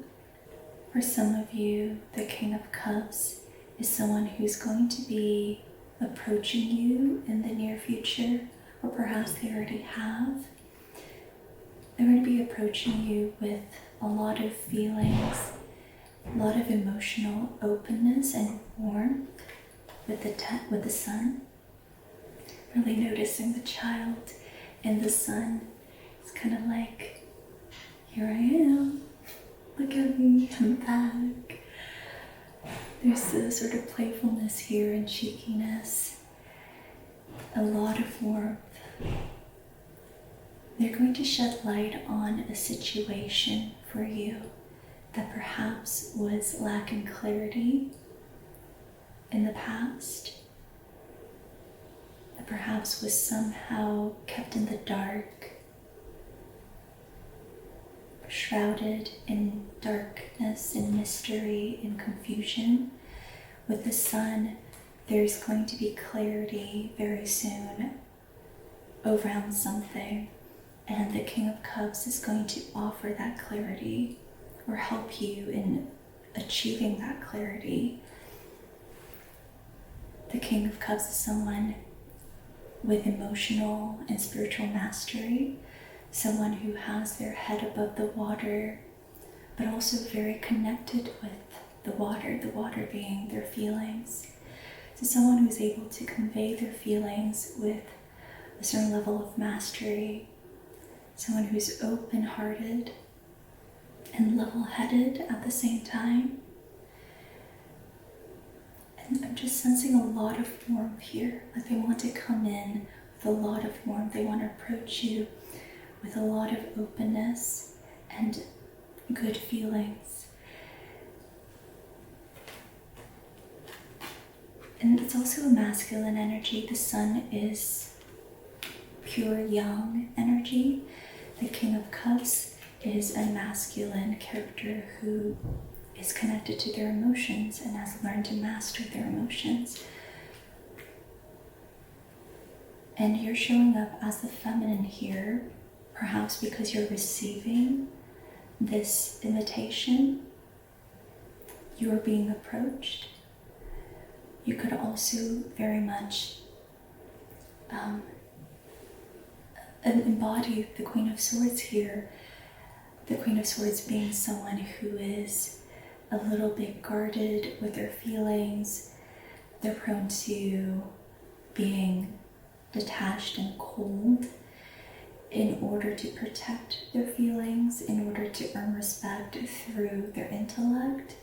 for some of you, the King of Cups is someone who's going to be approaching you in the near future, or perhaps they already have. They're going to be approaching you with a lot of feelings, a lot of emotional openness and warmth with the Sun. Really noticing the child in the Sun. It's kind of like, here I am, look at me, I'm back. There's a sort of playfulness here and cheekiness, a lot of warmth. They're going to shed light on a situation for you that perhaps was lacking clarity in the past, that perhaps was somehow kept in the dark, shrouded in darkness and mystery and confusion. With the Sun, there's going to be clarity very soon around something, and the King of Cups is going to offer that clarity or help you in achieving that clarity. The King of Cups is someone with emotional and spiritual mastery, someone who has their head above the water, but also very connected with the water being their feelings. So someone who's able to convey their feelings with a certain level of mastery, someone who's open-hearted and level-headed at the same time. And I'm just sensing a lot of warmth here, like they want to come in with a lot of warmth. They want to approach you with a lot of openness and good feelings. And it's also a masculine energy. The sun is pure yang energy. The King of Cups is a masculine character who is connected to their emotions and has learned to master their emotions. And you're showing up as the feminine here, perhaps because you're receiving this invitation. You're being approached. You could also very much embody the Queen of Swords here. The Queen of Swords being someone who is a little bit guarded with their feelings. They're prone to being detached and cold in order to protect their feelings, in order to earn respect through their intellect.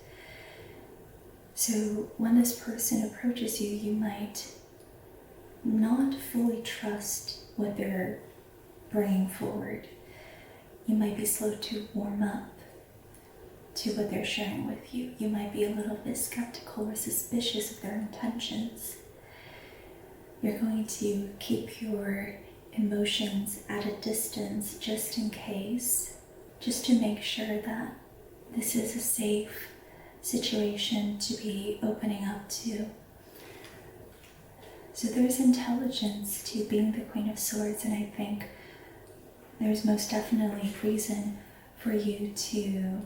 So when this person approaches you, you might not fully trust what they're bringing forward. You might be slow to warm up to what they're sharing with you. You might be a little bit skeptical or suspicious of their intentions. You're going to keep your emotions at a distance just in case, just to make sure that this is a safe situation to be opening up to. So there's intelligence to being the Queen of Swords, and I think there's most definitely reason for you to,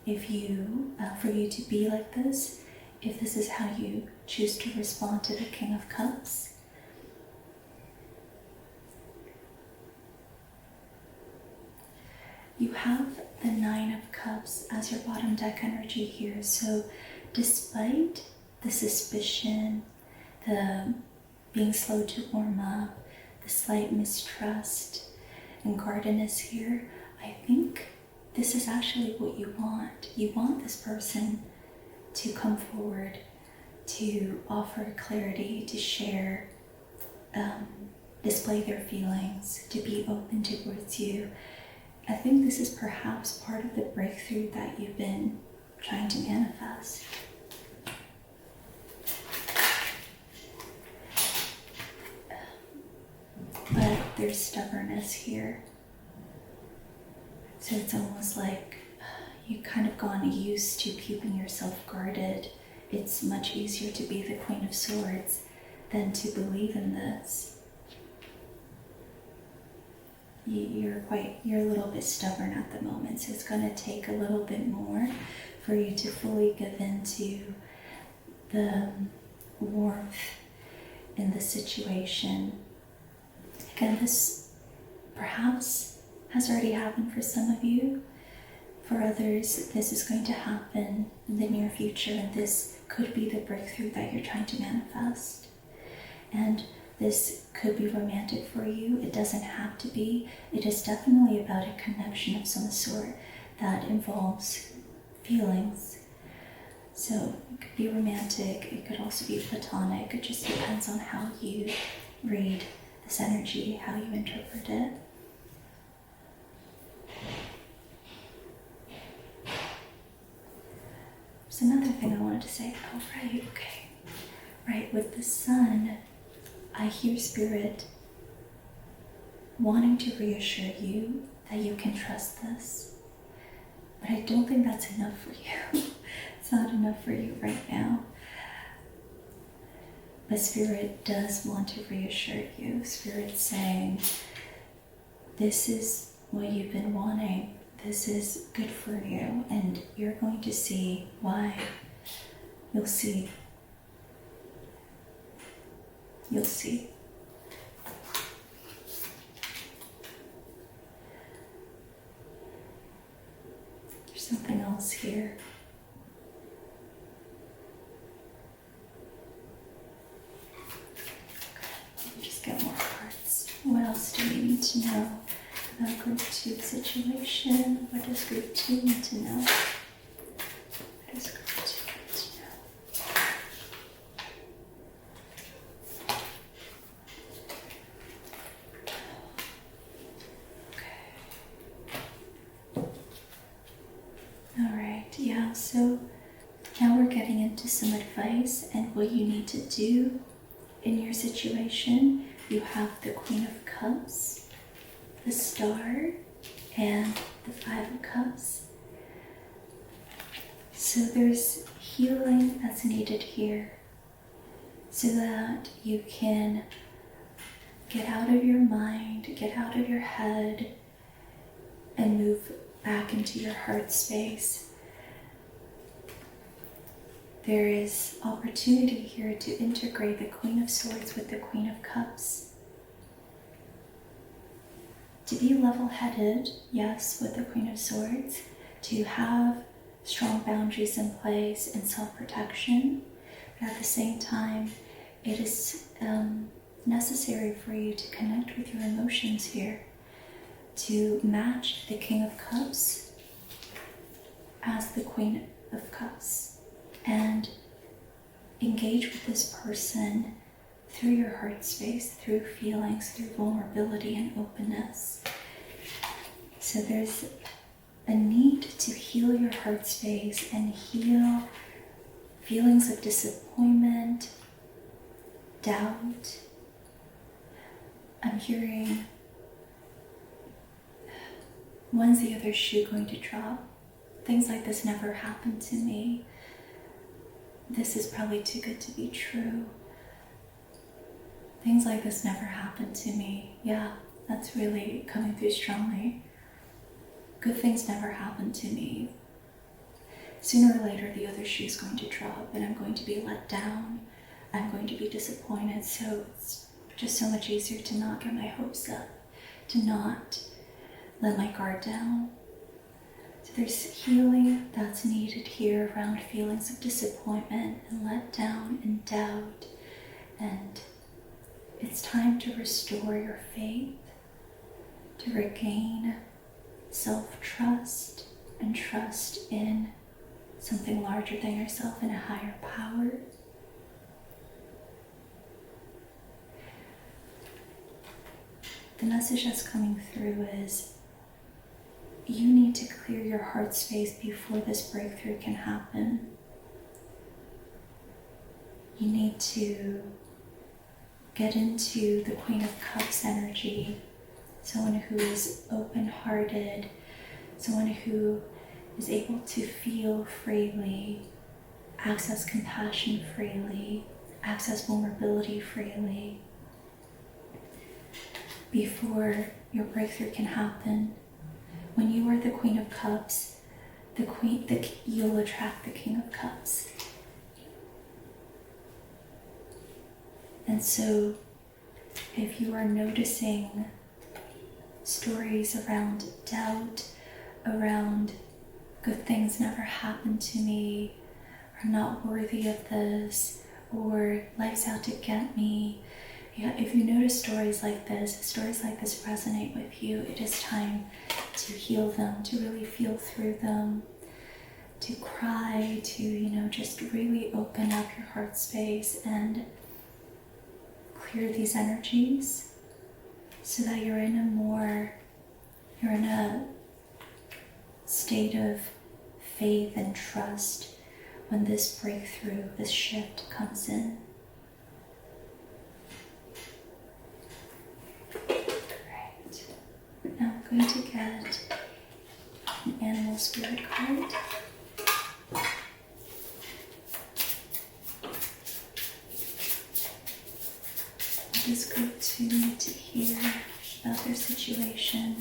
for you to be like this, if this is how you choose to respond to the King of Cups. You have the Nine of Cups as your bottom deck energy here. So despite the suspicion, the being slow to warm up, the slight mistrust and guardedness here, I think this is actually what you want. You want this person to come forward, to offer clarity, to share, display their feelings, to be open towards you. I think this is perhaps part of the breakthrough that you've been trying to manifest. But there's stubbornness here. So it's almost like you've kind of gone used to keeping yourself guarded. It's much easier to be the Queen of Swords than to believe in this. You're a little bit stubborn at the moment, so it's going to take a little bit more for you to fully give into the warmth in the situation. Again, this perhaps has already happened for some of you. For others, this is going to happen in the near future, and this could be the breakthrough that you're trying to manifest. And this could be romantic for you. It doesn't have to be. It is definitely about a connection of some sort that involves feelings. So it could be romantic. It could also be platonic. It just depends on how you read this energy, how you interpret it. There's another thing I wanted to say. Oh, right, okay. Right, with the sun, I hear Spirit wanting to reassure you that you can trust this. But I don't think that's enough for you. It's not enough for you right now. But Spirit does want to reassure you. Spirit's saying, this is what you've been wanting. This is good for you, and you're going to see why. You'll see. You'll see. something else here. Let me just get more cards. What else do we need to know about group 2 situation? What does group 2 need to know? What does group 2 need to know? Alright, yeah, so now we're getting into some advice and what you need to do in your situation. You have the Queen of Cups, the Star, and the Five of Cups. So there's healing that's needed here so that you can get out of your mind, get out of your head, and move back into your heart space. There is opportunity here to integrate the Queen of Swords with the Queen of Cups. To be level-headed, yes, with the Queen of Swords, to have strong boundaries in place and self-protection, but at the same time, it is necessary for you to connect with your emotions here, to match the King of Cups as the Queen of Cups, and engage with this person through your heart space, through feelings, through vulnerability and openness. So there's a need to heal your heart space and heal feelings of disappointment, doubt. I'm hearing, when's the other shoe going to drop? Things like this never happened to me. This is probably too good to be true. Things like this never happened to me. Yeah, that's really coming through strongly. Good things never happen to me. Sooner or later, the other shoe is going to drop and I'm going to be let down. I'm going to be disappointed. So it's just so much easier to not get my hopes up, to not let my guard down. So there's healing that's needed here around feelings of disappointment and let down and doubt. And it's time to restore your faith, to regain self-trust and trust in something larger than yourself and a higher power. The message that's coming through is you need to clear your heart space before this breakthrough can happen. You need to get into the Queen of Cups energy, someone who is open-hearted, someone who is able to feel freely, access compassion freely, access vulnerability freely. Before your breakthrough can happen, when you are the Queen of Cups, you'll attract the King of Cups. And so, if you are noticing stories around doubt, around good things never happened to me, I'm not worthy of this, or life's out to get me. Yeah, if you notice stories like this resonate with you, it is time to heal them, to really feel through them, to cry, to, just really open up your heart space and clear these energies so that you're in a state of faith and trust when this breakthrough, this shift comes in. Right. Now I'm going to get an animal spirit card. What does group 2 need to hear about their situation?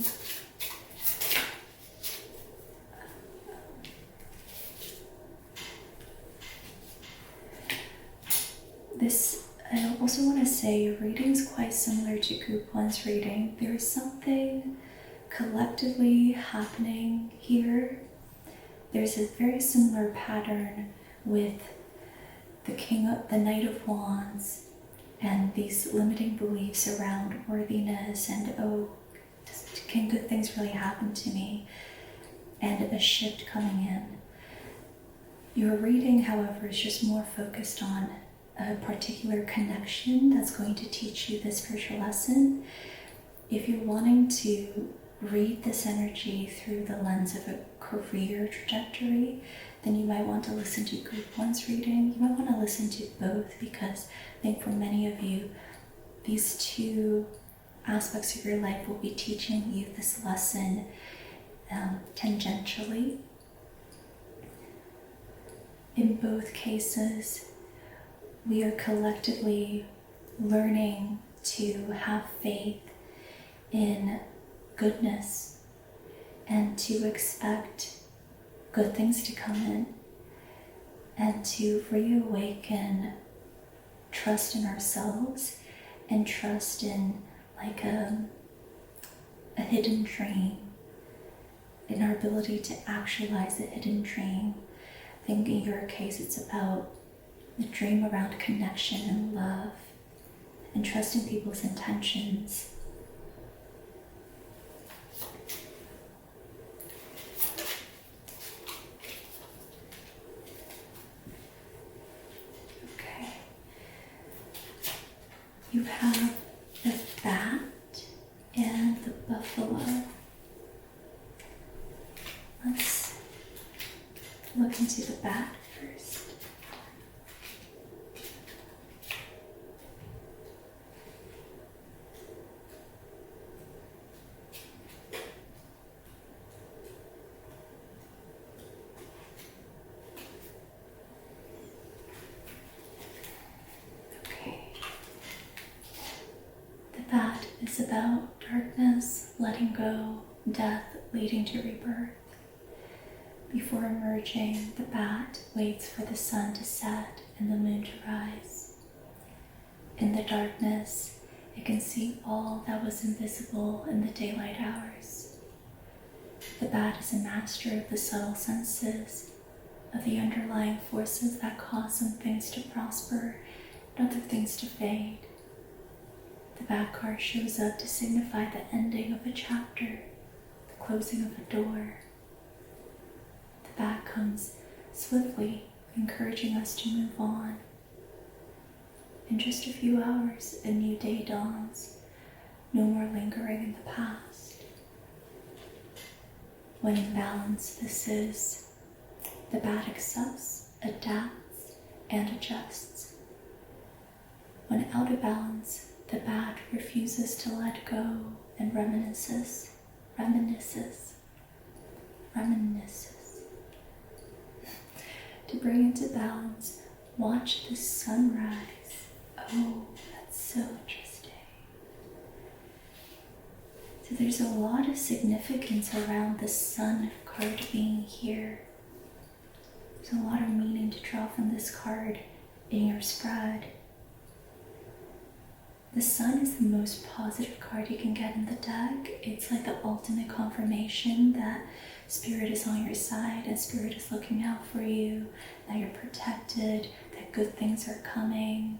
I also want to say your reading is quite similar to group 1's reading. There is something collectively happening here there's a very similar pattern with the Knight of Wands and these limiting beliefs around worthiness and, oh, can good things really happen to me? And a shift coming in. Your reading, however, is just more focused on a particular connection that's going to teach you this spiritual lesson. If you're wanting to read this energy through the lens of a career trajectory, then you might want to listen to Group 1's reading. You might want to listen to both, because I think for many of you, these two aspects of your life will be teaching you this lesson tangentially. In both cases, we are collectively learning to have faith in goodness and to expect good things to come in, and to reawaken trust in ourselves and trust in like a hidden dream, in our ability to actualize a hidden dream. I think in your case it's about the dream around connection and love and trusting people's intentions. Okay. You have the bat and the buffalo. Let's look into the bat first. Okay. The bat is about darkness, letting go, death leading to rebirth. Before emerging, the bat waits for the sun to set and the moon to rise. In the darkness, it can see all that was invisible in the daylight hours. The bat is a master of the subtle senses, of the underlying forces that cause some things to prosper and other things to fade. The bat card shows up to signify the ending of a chapter, the closing of a door. The bat comes swiftly, encouraging us to move on. In just a few hours, a new day dawns, no more lingering in the past. When in balance, this is the bat accepts, adapts, and adjusts. When out of balance, the bat refuses to let go and reminisces. To bring into balance, watch the sunrise. Oh, that's so interesting. So there's a lot of significance around the sun card being here. There's a lot of meaning to draw from this card in your spread. The sun is the most positive card you can get in the deck. It's like the ultimate confirmation that Spirit is on your side and Spirit is looking out for you, that you're protected, that good things are coming.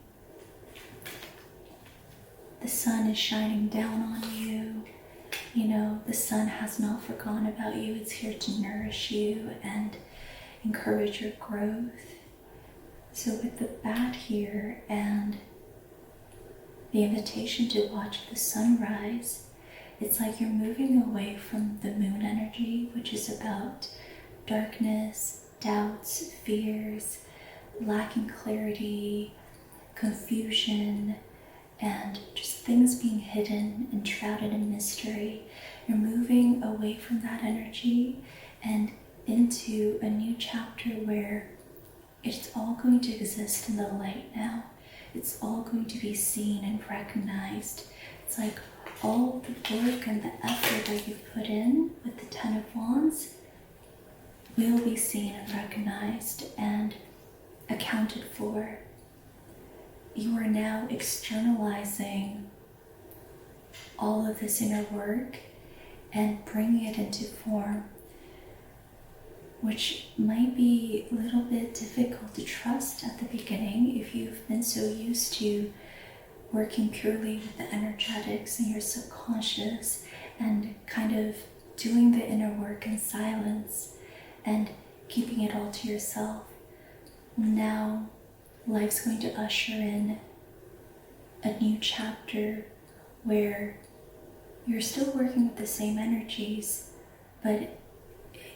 The sun is shining down on you. You know, the sun has not forgotten about you. It's here to nourish you and encourage your growth. So with the bat here and the invitation to watch the sunrise, it's like you're moving away from the moon energy, which is about darkness, doubts, fears, lacking clarity, confusion, and just things being hidden and shrouded in mystery. You're moving away from that energy and into a new chapter where it's all going to exist in the light now. It's all going to be seen and recognized. It's like all the work and the effort that you've put in with the Ten of Wands will be seen and recognized and accounted for. You are now externalizing all of this inner work and bringing it into form. which might be a little bit difficult to trust at the beginning if you've been so used to working purely with the energetics and your subconscious and kind of doing the inner work in silence and keeping it all to yourself. Now, life's going to usher in a new chapter where you're still working with the same energies, but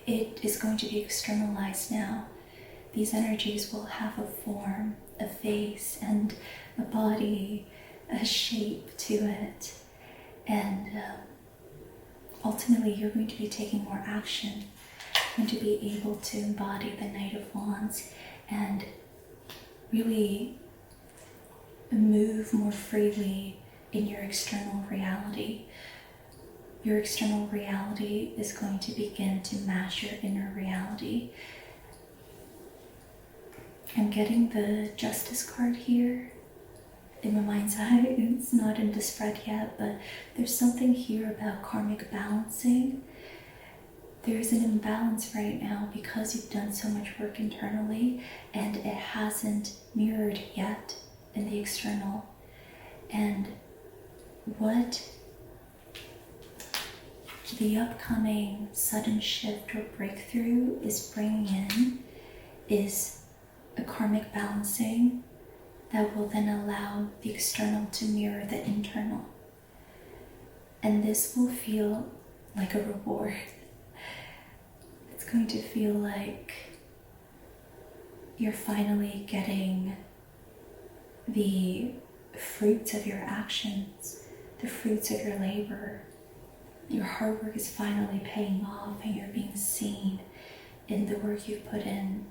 it is going to be externalized now. These energies will have a form, a face, and a body, a shape to it. And ultimately, you're going to be taking more action. You're going to be able to embody the Knight of Wands and really move more freely in your external reality. Your external reality is going to begin to match your inner reality. I'm getting the Justice card here in my mind's eye. It's not in the spread yet, but there's something here about karmic balancing. There's an imbalance right now because you've done so much work internally and it hasn't mirrored yet in the external. And what the upcoming sudden shift or breakthrough is bringing in is a karmic balancing that will then allow the external to mirror the internal. And this will feel like a reward. It's going to feel like you're finally getting the fruits of your actions, the fruits of your labor. Your hard work is finally paying off and you're being seen in the work you've put in.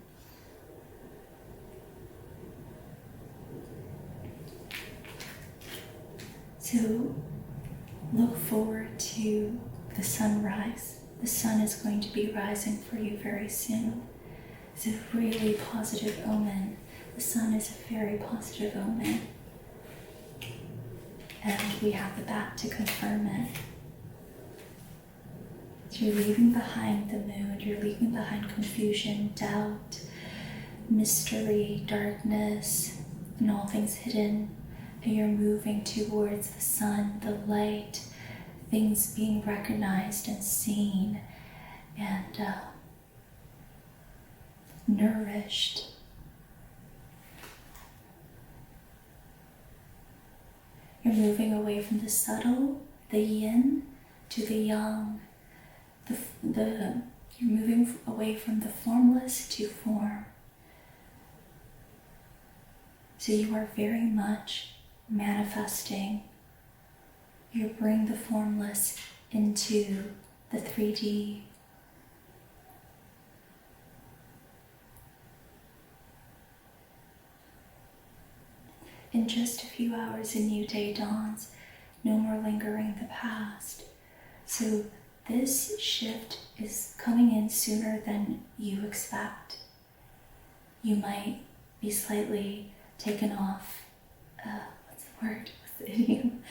So look forward to the sunrise. The sun is going to be rising for you very soon. It's a really positive omen. The sun is a very positive omen. And we have the bat to confirm it. So you're leaving behind the moon, you're leaving behind confusion, doubt, mystery, darkness, and all things hidden. And you're moving towards the sun, the light, things being recognized and seen and nourished. You're moving away from the subtle, the yin, to the yang. You're moving away from the formless to form. So you are very much manifesting. You bring the formless into the 3D. In just a few hours, a new day dawns. No more lingering the past. So this shift is coming in sooner than you expect. You might be slightly taken off. What's the word? What's the idiom?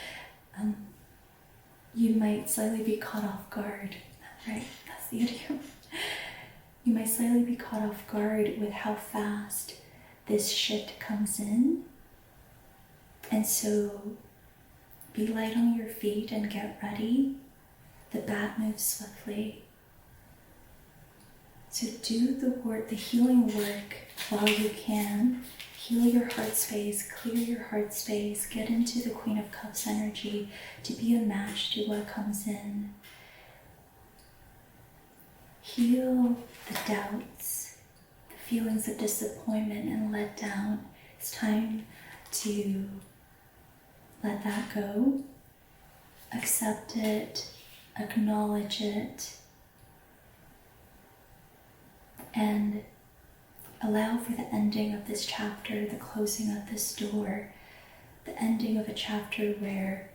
You might slightly be caught off guard. Right? That's the idiom. You might slightly be caught off guard with how fast this shift comes in. And so be light on your feet and get ready. The bat moves swiftly. So do the work, the healing work while you can. Heal your heart space, clear your heart space, get into the Queen of Cups energy to be a match to what comes in. Heal the doubts, the feelings of disappointment and letdown. It's time to let that go. Accept it, acknowledge it, and allow for the ending of this chapter, the closing of this door, the ending of a chapter where,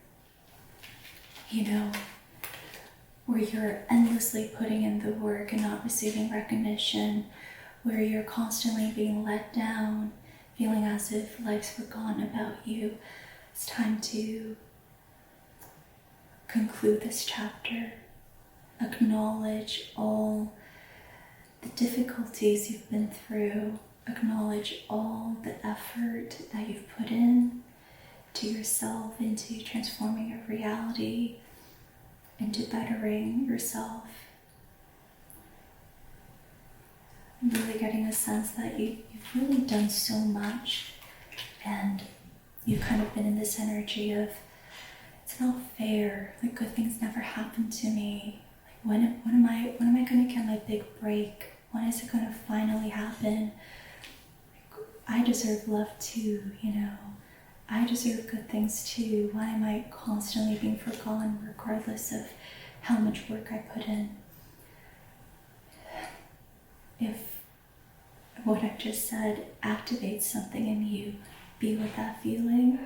where you're endlessly putting in the work and not receiving recognition, where you're constantly being let down, feeling as if life's forgotten about you. It's time to conclude this chapter, acknowledge all the difficulties you've been through. Acknowledge all the effort that you've put in to yourself, into transforming your reality, into bettering yourself. I'm really getting a sense that you've really done so much, and you've kind of been in this energy of, it's not fair, like good things never happen to me. Like when am I gonna get my big break? When is it gonna finally happen? I deserve love too, I deserve good things too. Why am I constantly being forgotten regardless of how much work I put in? If what I just said activates something in you, be with that feeling,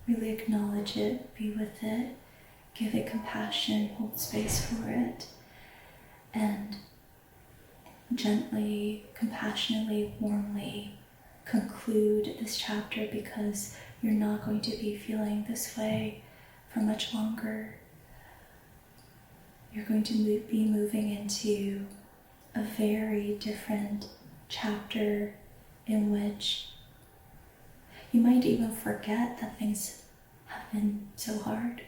really acknowledge it, be with it, give it compassion, hold space for it, and gently, compassionately, warmly conclude this chapter, because you're not going to be feeling this way for much longer. You're going to be moving into a very different chapter in which you might even forget that things have been so hard.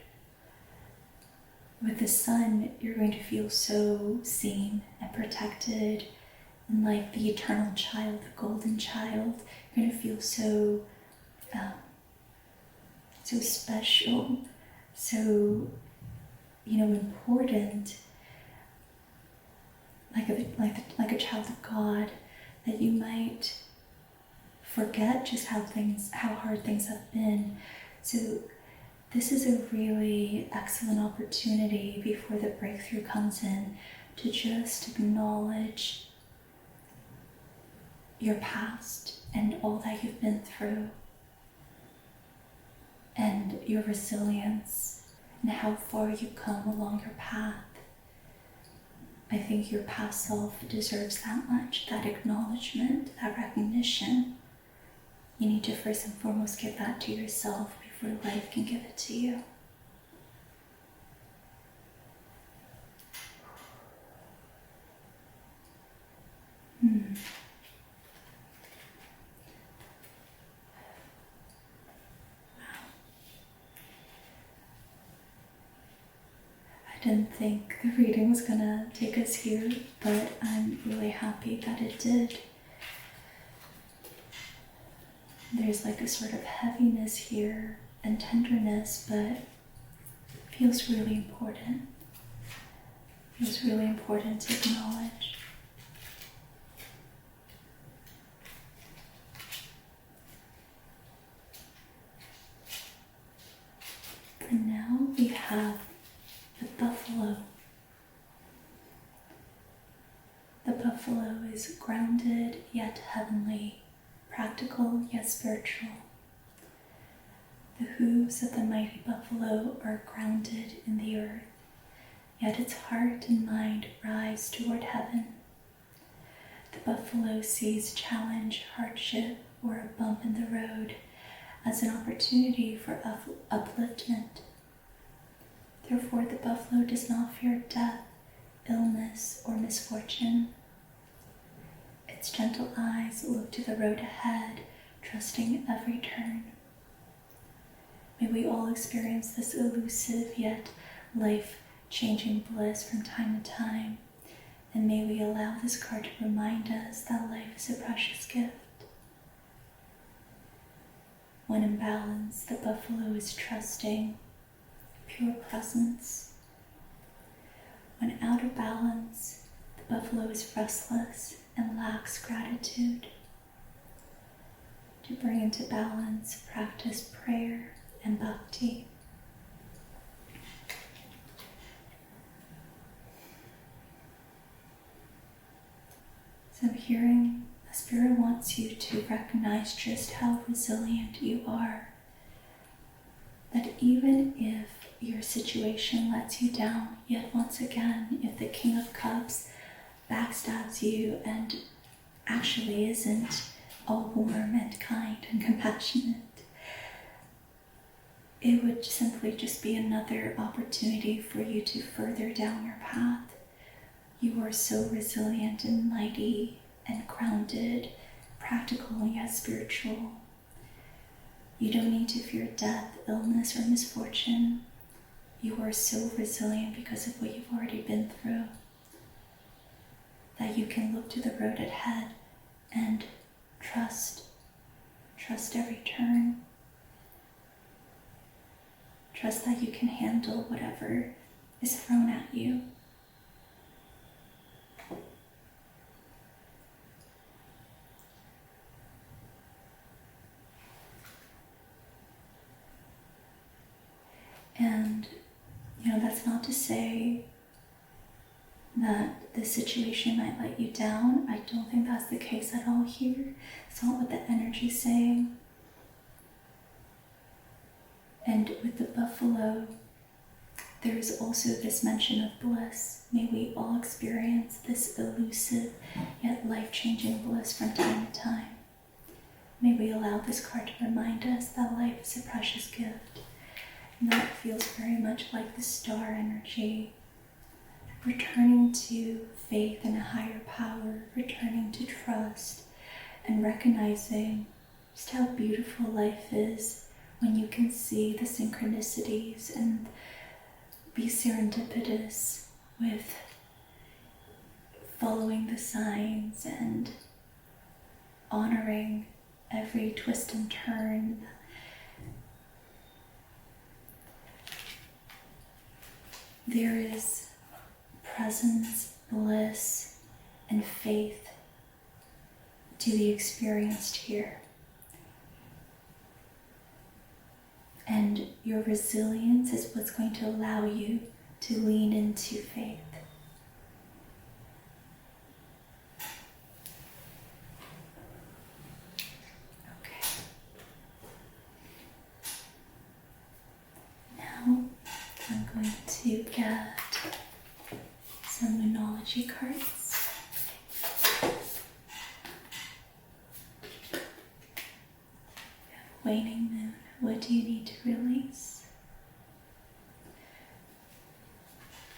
With the sun, you're going to feel so seen and protected, and like the eternal child, the golden child. You're going to feel so special, so important, like a child of God, that you might forget just how hard things have been. So this is a really excellent opportunity before the breakthrough comes in, to just acknowledge your past and all that you've been through, and your resilience, and how far you've come along your path. I think your past self deserves that much, that acknowledgement, that recognition. You need to first and foremost give that to yourself before life can give it to you. I didn't think the reading was gonna take us here, but I'm really happy that it did. There's like a sort of heaviness here and tenderness, but it feels really important. It feels really important to acknowledge. And now we have the buffalo. The buffalo is grounded yet heavenly, practical yet spiritual. The hooves of the mighty buffalo are grounded in the earth, yet its heart and mind rise toward heaven. The buffalo sees challenge, hardship, or a bump in the road as an opportunity for upliftment. Therefore, the buffalo does not fear death, illness, or misfortune. Its gentle eyes look to the road ahead, trusting every turn. May we all experience this elusive yet life-changing bliss from time to time, and may we allow this card to remind us that life is a precious gift. When in balance, the buffalo is trusting, pure presence. When out of balance, the buffalo is restless and lacks gratitude. To bring into balance, practice prayer and bhakti. So I'm hearing the Spirit wants you to recognize just how resilient you are. That even if your situation lets you down, yet once again, if the King of Cups backstabs you and actually isn't all warm and kind and compassionate, it would simply just be another opportunity for you to further down your path. You are so resilient and mighty and grounded, practical and yet spiritual. You don't need to fear death, illness, or misfortune. You are so resilient because of what you've already been through, that you can look to the road ahead and trust every turn. Trust that you can handle whatever is thrown at you. And, that's not to say that the situation might let you down. I don't think that's the case at all here. It's not what the energy's saying. And with the buffalo, there's also this mention of bliss. May we all experience this elusive yet life-changing bliss from time to time. May we allow this card to remind us that life is a precious gift. And that feels very much like the star energy. Returning to faith in a higher power, returning to trust, and recognizing just how beautiful life is when you can see the synchronicities and be serendipitous with following the signs and honoring every twist and turn. There is presence, bliss, and faith to be experienced here. And your resilience is what's going to allow you to lean into faith. Okay. Now I'm going to get some numerology cards. Waning moon, what do you need to release?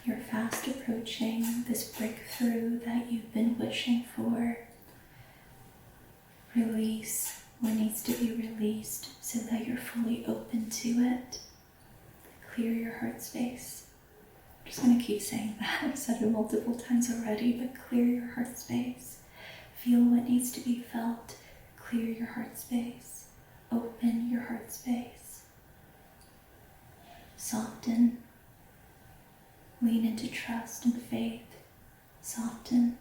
You're fast approaching this breakthrough that you've been wishing for. Release what needs to be released so that you're fully open to it. Clear your heart space. I'm just going to keep saying that. I've said it multiple times already, but clear your heart space. Feel what needs to be felt. Clear your heart space. Open your heart space. Soften. Lean into trust and faith. Soften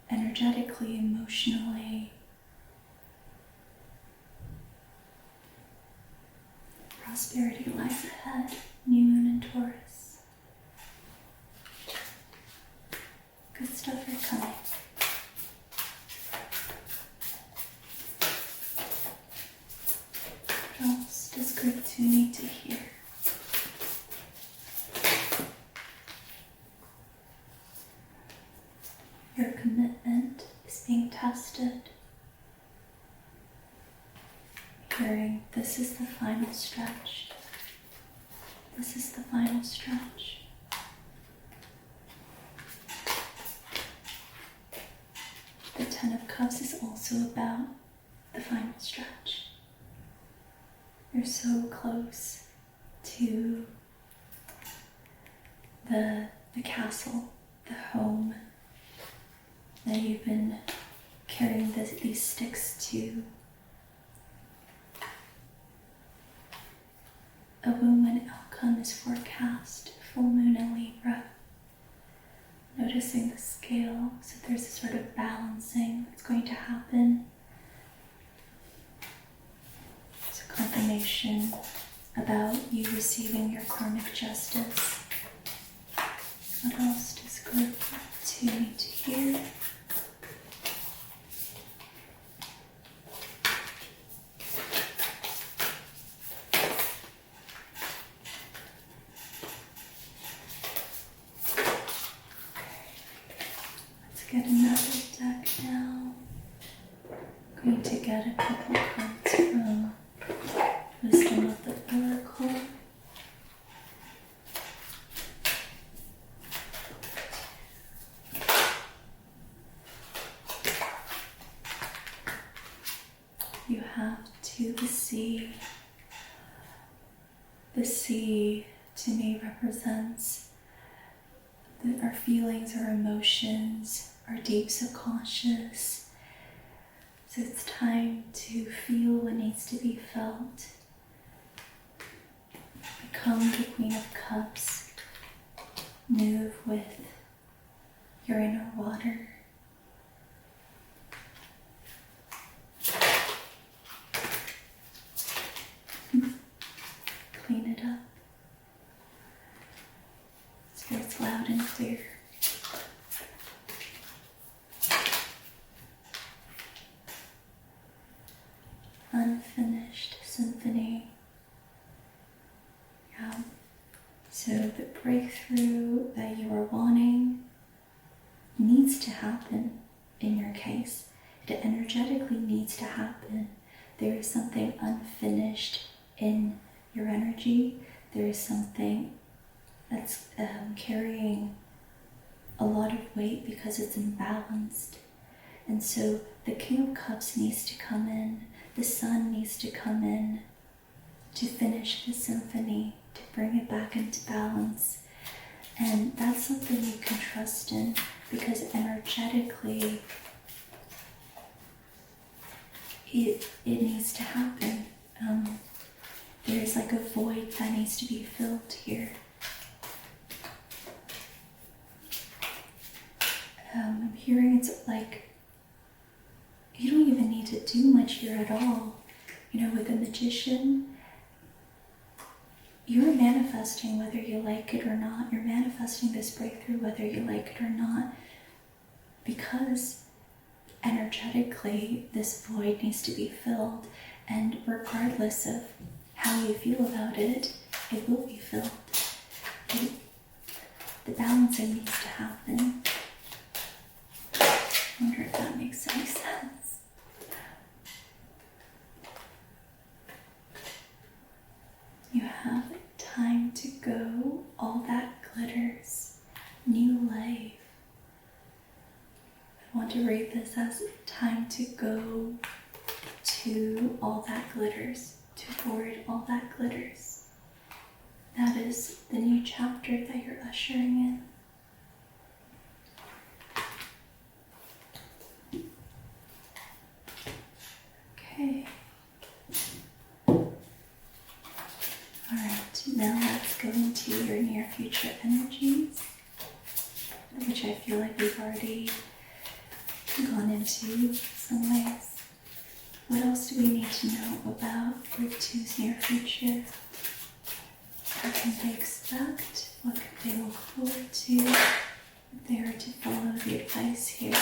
energetically, emotionally. Prosperity lies ahead. New moon in Taurus. Good stuff are coming. What else does group 2 need to hear? Your commitment is being tested. Hearing, this is the final stretch. This is the final stretch. The 10 of Cups is also about the final stretch. You're so close to the castle, the home that you've been carrying these sticks to. A win-win outcome is forecast, full moon in Libra. Noticing the scale, so there's a sort of balancing that's going to happen. It's a confirmation about you receiving your karmic justice. What else does group 2 need to hear? Get another deck now. I'm going to get a couple cards from Wisdom of the Oracle. have to the sea. The sea to me represents our feelings, our emotions, our deep subconscious. So it's time to feel what needs to be felt. Become the Queen of Cups. Move with your inner water. Clean it up so it's loud and clear. Unfinished symphony. Yeah. So the breakthrough that you are wanting needs to happen in your case. It energetically needs to happen. There is something unfinished in your energy. There is something that's carrying a lot of weight because it's imbalanced. And so the King of Cups needs to come in. The Sun needs to come in to finish the symphony, to bring it back into balance. And that's something you can trust in, because energetically it needs to happen. There's like a void that needs to be filled here. I'm hearing it's like you don't even need to do much here at all. You know, with the Magician, you're manifesting whether you like it or not. You're manifesting this breakthrough whether you like it or not, because energetically this void needs to be filled, and regardless of how you feel about it, it will be filled. The balancing needs to happen. I wonder if that makes any sense. You have time to go, all that glitters, new life. I want to read this as time to go to all that glitters, toward all that glitters. That is the new chapter that you're ushering in. Okay. Alright, now let's go into your near future energies, which I feel like we've already gone into some ways. What else do we need to know about group 2's near future? What can they expect? What can they look forward to if they are to follow the advice here?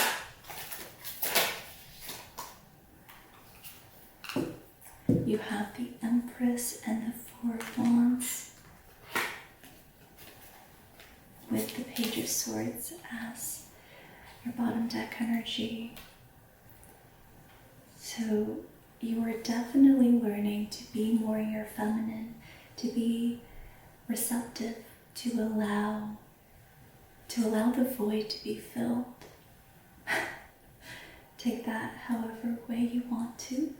You have the Empress and the Four of Wands, with the Page of Swords as your bottom deck energy. So you are definitely learning to be more your feminine, to be receptive, to allow the void to be filled. Take that however way you want to.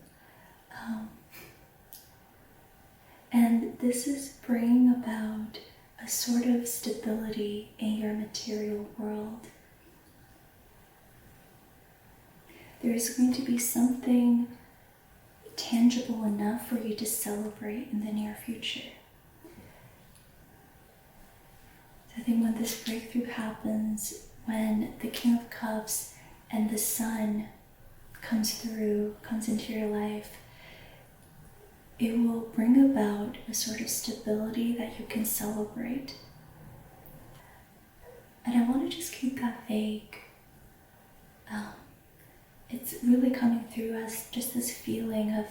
And this is bringing about a sort of stability in your material world. There is going to be something tangible enough for you to celebrate in the near future. So I think when this breakthrough happens, when the King of Cups and the Sun comes into your life, it will bring about a sort of stability that you can celebrate. And I want to just keep that vague. It's really coming through as just this feeling of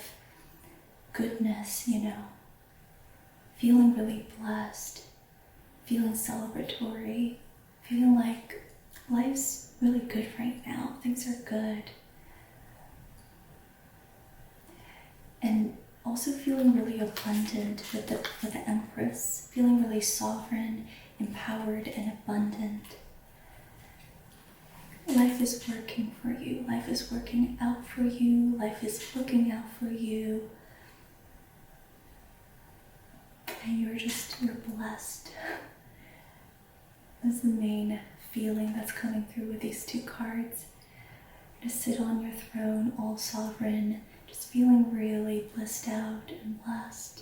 goodness, you know, feeling really blessed, feeling celebratory, feeling like life's really good right now, things are good. And also feeling really abundant with the Empress, feeling really sovereign, empowered, and abundant. Life is working for you. Life is working out for you. Life is looking out for you. And you're blessed. That's the main feeling that's coming through with these two cards. To sit on your throne, all sovereign, just feeling really blissed out and blessed.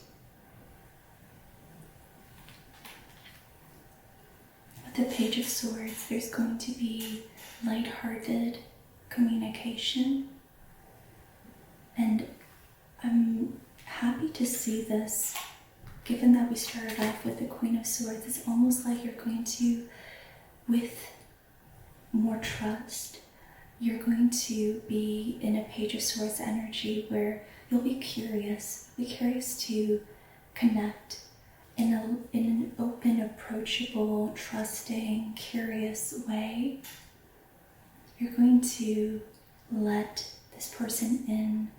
With the Page of Swords, there's going to be lighthearted communication. And I'm happy to see this, given that we started off with the Queen of Swords. It's almost like you're going to, with more trust, you're going to be in a Page of Swords energy where you'll be curious to connect in an open, approachable, trusting, curious way. You're going to let this person in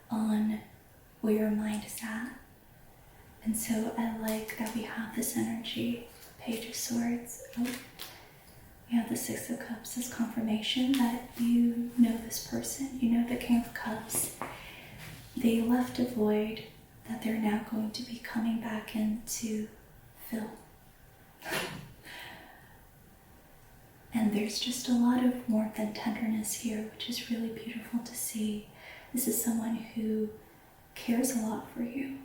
on where your mind is at. And so I like that we have this energy, Page of Swords. We have the Six of Cups as confirmation that you know this person. You know the King of Cups. They left a void that they're now going to be coming back in to fill. And there's just a lot of warmth and tenderness here, which is really beautiful to see. This is someone who cares a lot for you.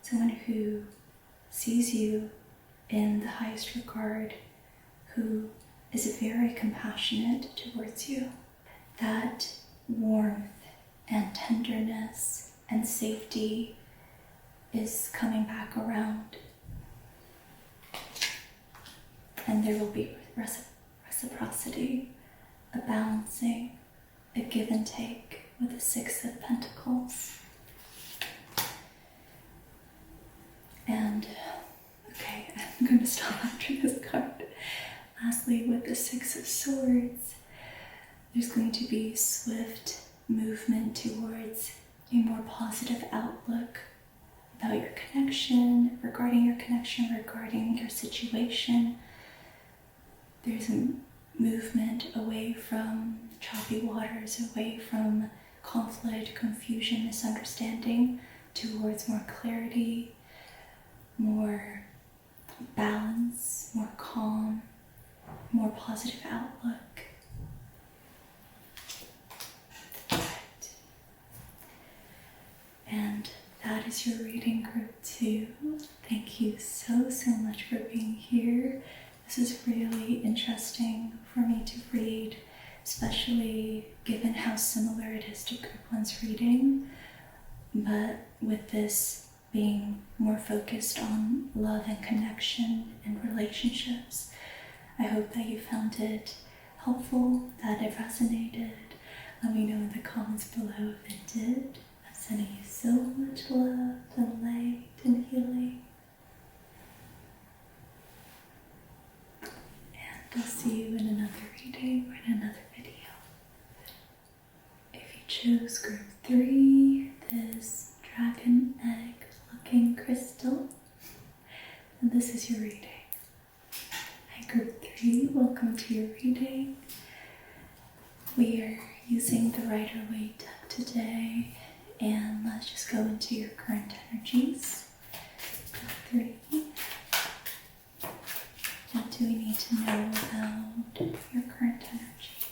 Someone who sees you in the highest regard, who is very compassionate towards you. That warmth and tenderness and safety is coming back around. And there will be reciprocity, a balancing, a give and take with the Six of Pentacles. And, okay, I'm going to stop after this card. Lastly, with the Six of Swords, there's going to be swift movement towards a more positive outlook about your connection, regarding your situation. There's a movement away from choppy waters, away from conflict, confusion, misunderstanding, towards more clarity, more balance, more calm, more positive outlook. Right. And that is your reading, group 2. Thank you so much for being here. This is really interesting for me to read, especially given how similar it is to group 1's reading. But with this being more focused on love and connection and relationships, I hope that you found it helpful, that it resonated. Let me know in the comments below if it did. I'm sending you so much love and light and healing. And I'll see you in another reading or in another video. If you chose group 3, this dragon egg looking crystal, then this is your reading. Hi group 3, welcome to your reading. We are using the Rider-Waite deck today, and let's just go into your current energies. Group 3, what do we need to know about your current energies?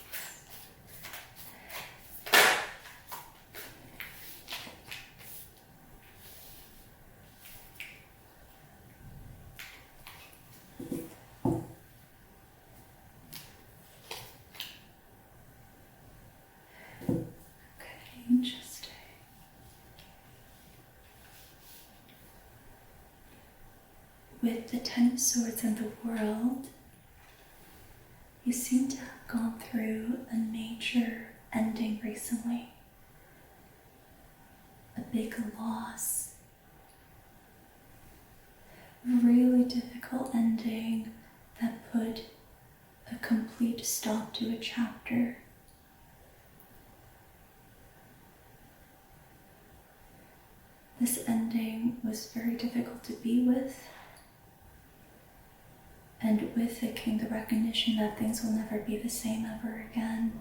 Interesting. With the Ten of Swords and the World, you seem to have gone through a major ending recently. A big loss. A really difficult ending that put a complete stop to a chapter. This ending was very difficult to be with, And with it came the recognition that things will never be the same ever again.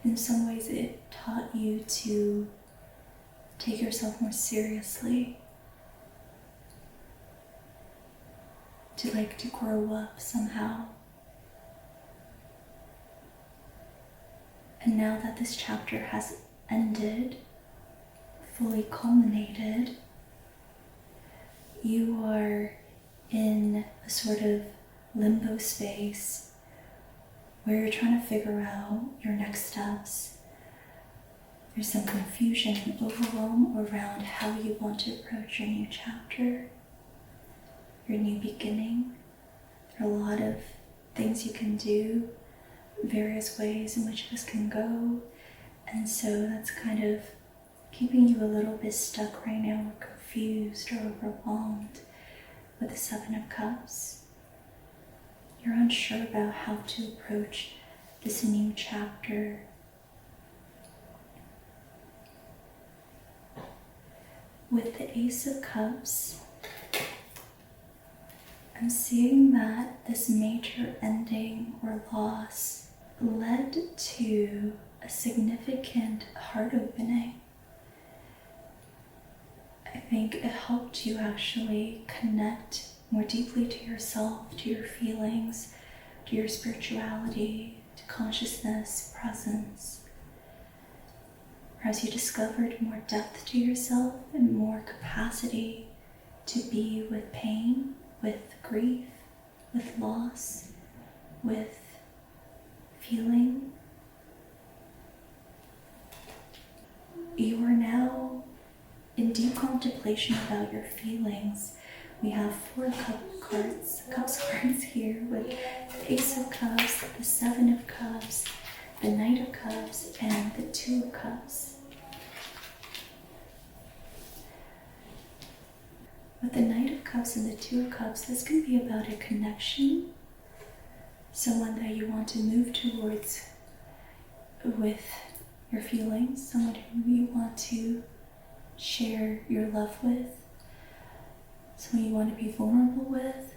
In some ways, it taught you to take yourself more seriously, to grow up somehow. And now that this chapter has ended, fully culminated, you are in a sort of limbo space where you're trying to figure out your next steps. There's some confusion and overwhelm around how you want to approach your new chapter, your new beginning. There are a lot of things you can do, various ways in which this can go, and so that's kind of keeping you a little bit stuck right now, or confused or overwhelmed with the Seven of Cups. You're unsure about how to approach this new chapter. With the Ace of Cups, I'm seeing that this major ending or loss led to a significant heart opening. I think it helped you actually connect more deeply to yourself, to your feelings, to your spirituality, to consciousness, presence. As you discovered more depth to yourself and more capacity to be with pain, with grief, with loss, with feeling. You are now in deep contemplation about your feelings. We have 4 cups cards here with the Ace of Cups, the 7 of Cups, the Knight of Cups, and the 2 of Cups. With the Knight of Cups and the 2 of Cups, this can be about a connection, someone that you want to move towards with your feelings, someone who you want to share your love with, someone you want to be vulnerable with,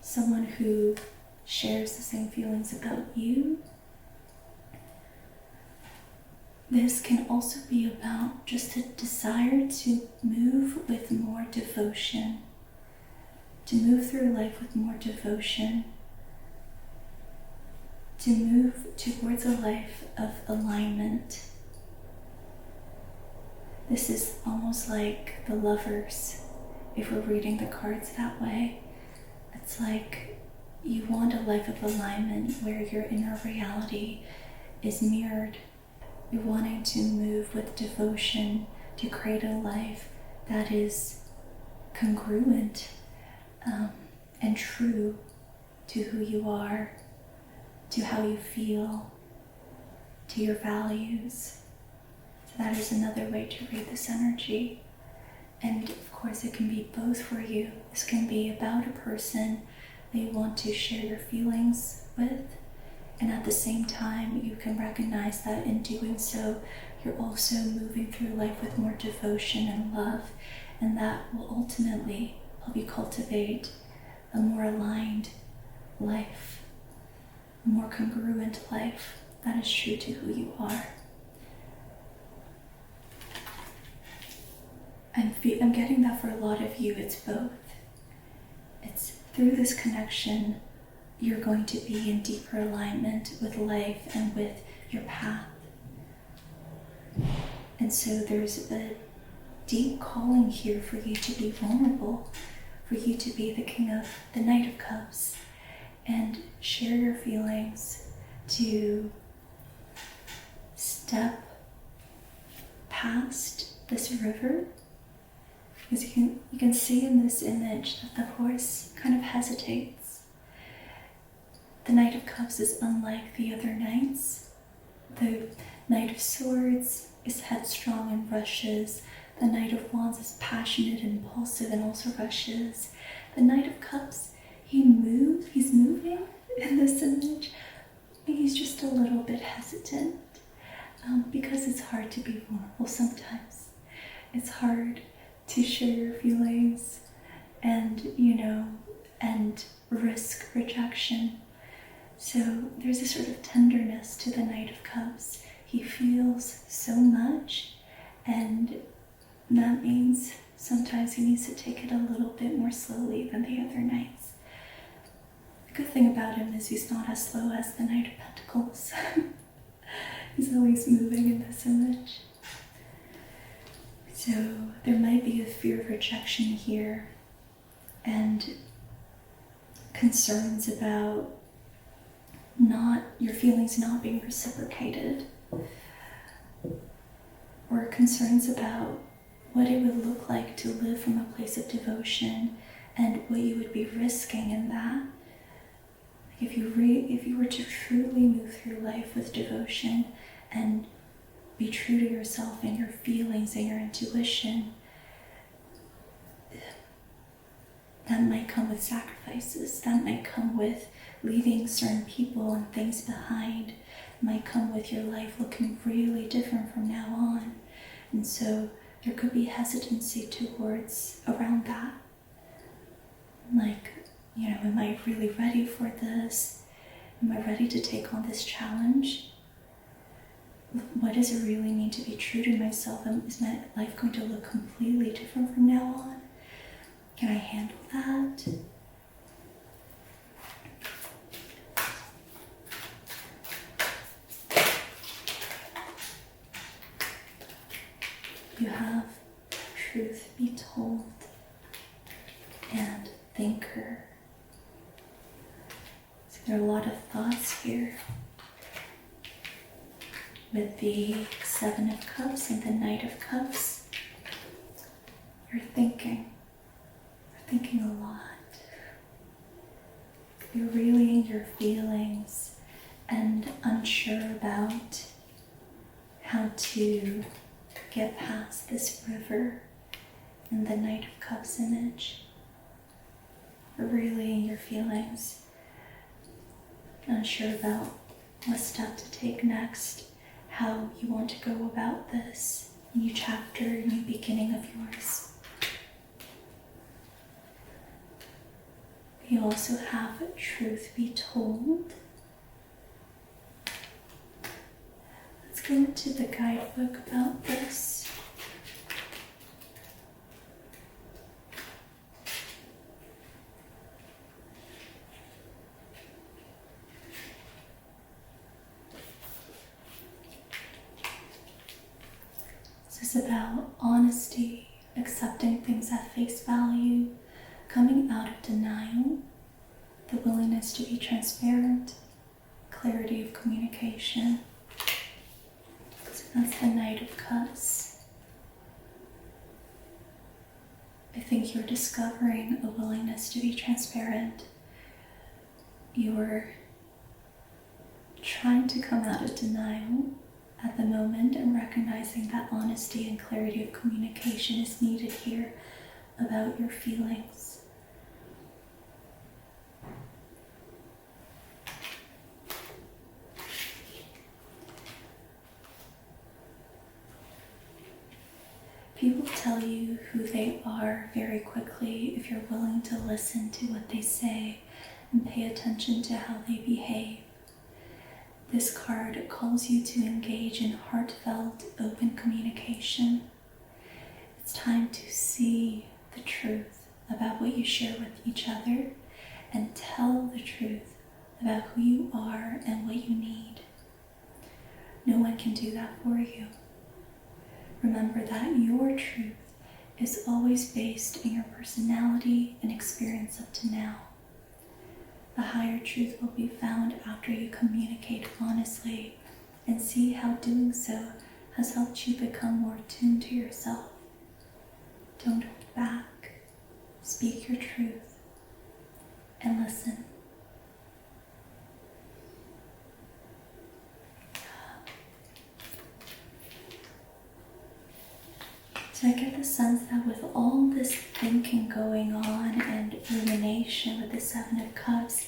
someone who shares the same feelings about you. This can also be about just a desire to move with more devotion, to move through life with more devotion, to move towards a life of alignment. This is almost like the Lovers, if we're reading the cards that way. It's like you want a life of alignment where your inner reality is mirrored. You're wanting to move with devotion to create a life that is congruent and true to who you are, to how you feel, to your values. So that is another way to read this energy. And of course it can be both for you. This can be about a person that you want to share your feelings with, and at the same time you can recognize that in doing so you're also moving through life with more devotion and love, and that will ultimately help you cultivate a more aligned life, a more congruent life that is true to who you are. I'm getting that for a lot of you, it's both. It's through this connection, you're going to be in deeper alignment with life and with your path. And so there's a deep calling here for you to be vulnerable, for you to be the King of the Knight of Cups and share your feelings, to step past this river. Because you can see in this image that the horse kind of hesitates. The Knight of Cups is unlike the other knights. The Knight of Swords is headstrong and rushes. The Knight of Wands is passionate and impulsive and also rushes. The Knight of Cups, he's moving in this image, but he's just a little bit hesitant because it's hard to be vulnerable sometimes. It's hard to share your feelings and, and risk rejection. So there's a sort of tenderness to the Knight of Cups. He feels so much, and that means sometimes he needs to take it a little bit more slowly than the other knights. The good thing about him is he's not as slow as the Knight of Pentacles. He's always moving in this image. So there might be a fear of rejection here and concerns about your feelings not being reciprocated, or concerns about what it would look like to live from a place of devotion and what you would be risking in that. If you were to truly move through life with devotion and be true to yourself and your feelings and your intuition, that might come with sacrifices. That might come with leaving certain people and things behind. It might come with your life looking really different from now on. And so there could be hesitancy around that. Like, am I really ready for this? Am I ready to take on this challenge? What does it really mean to be true to myself? Is my life going to look completely different from now on? Can I handle that? You have truth be told and thinker. So there are a lot of thoughts here. With the Seven of Cups and the Knight of Cups, you're thinking a lot. You're really in your feelings and unsure about how to get past this river in the Knight of Cups image. You're really in your feelings, unsure about what step to take next, how you want to go about this new chapter, new beginning of yours. You also have truth be told. Let's go into the guidebook about this. This is about honesty, accepting things at face value, coming out of denial, the willingness to be transparent, clarity of communication. So that's the Knight of Cups. I think you're discovering a willingness to be transparent. You're trying to come out of denial at the moment and recognizing that honesty and clarity of communication is needed here about your feelings. People tell you who they are very quickly if you're willing to listen to what they say and pay attention to how they behave. This card calls you to engage in heartfelt, open communication. It's time to see the truth about what you share with each other and tell the truth about who you are and what you need. No one can do that for you. Remember that your truth is always based in your personality and experience up to now. The higher truth will be found after you communicate honestly and see how doing so has helped you become more attuned to yourself. Don't hold back. Speak your truth and listen. So I get the sense that with all this thinking going on and rumination with the Seven of Cups,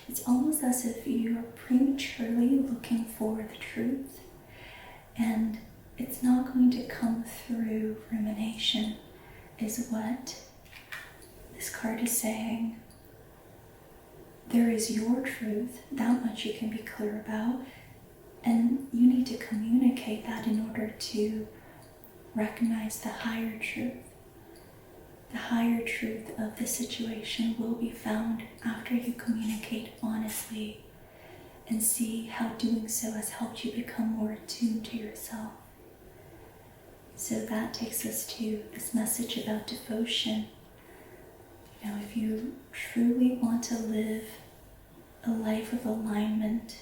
it's almost as if you are prematurely looking for the truth, and it's not going to come through rumination. is what this card is saying. There is your truth, that much you can be clear about, and you need to communicate that in order to recognize the higher truth. The higher truth of the situation will be found after you communicate honestly and see how doing so has helped you become more attuned to yourself. So that takes us to this message about devotion. You know, if you truly want to live a life of alignment,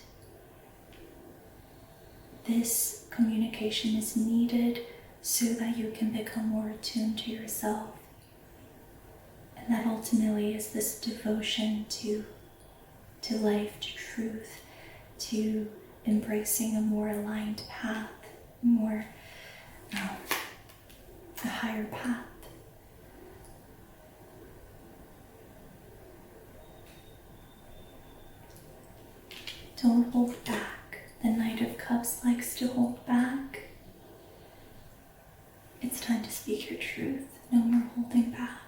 this communication is needed so that you can become more attuned to yourself. And that ultimately is this devotion to life, to truth, to embracing a more aligned path, a higher path. Don't hold back. The Knight of Cups likes to hold back. It's time to speak your truth. No more holding back.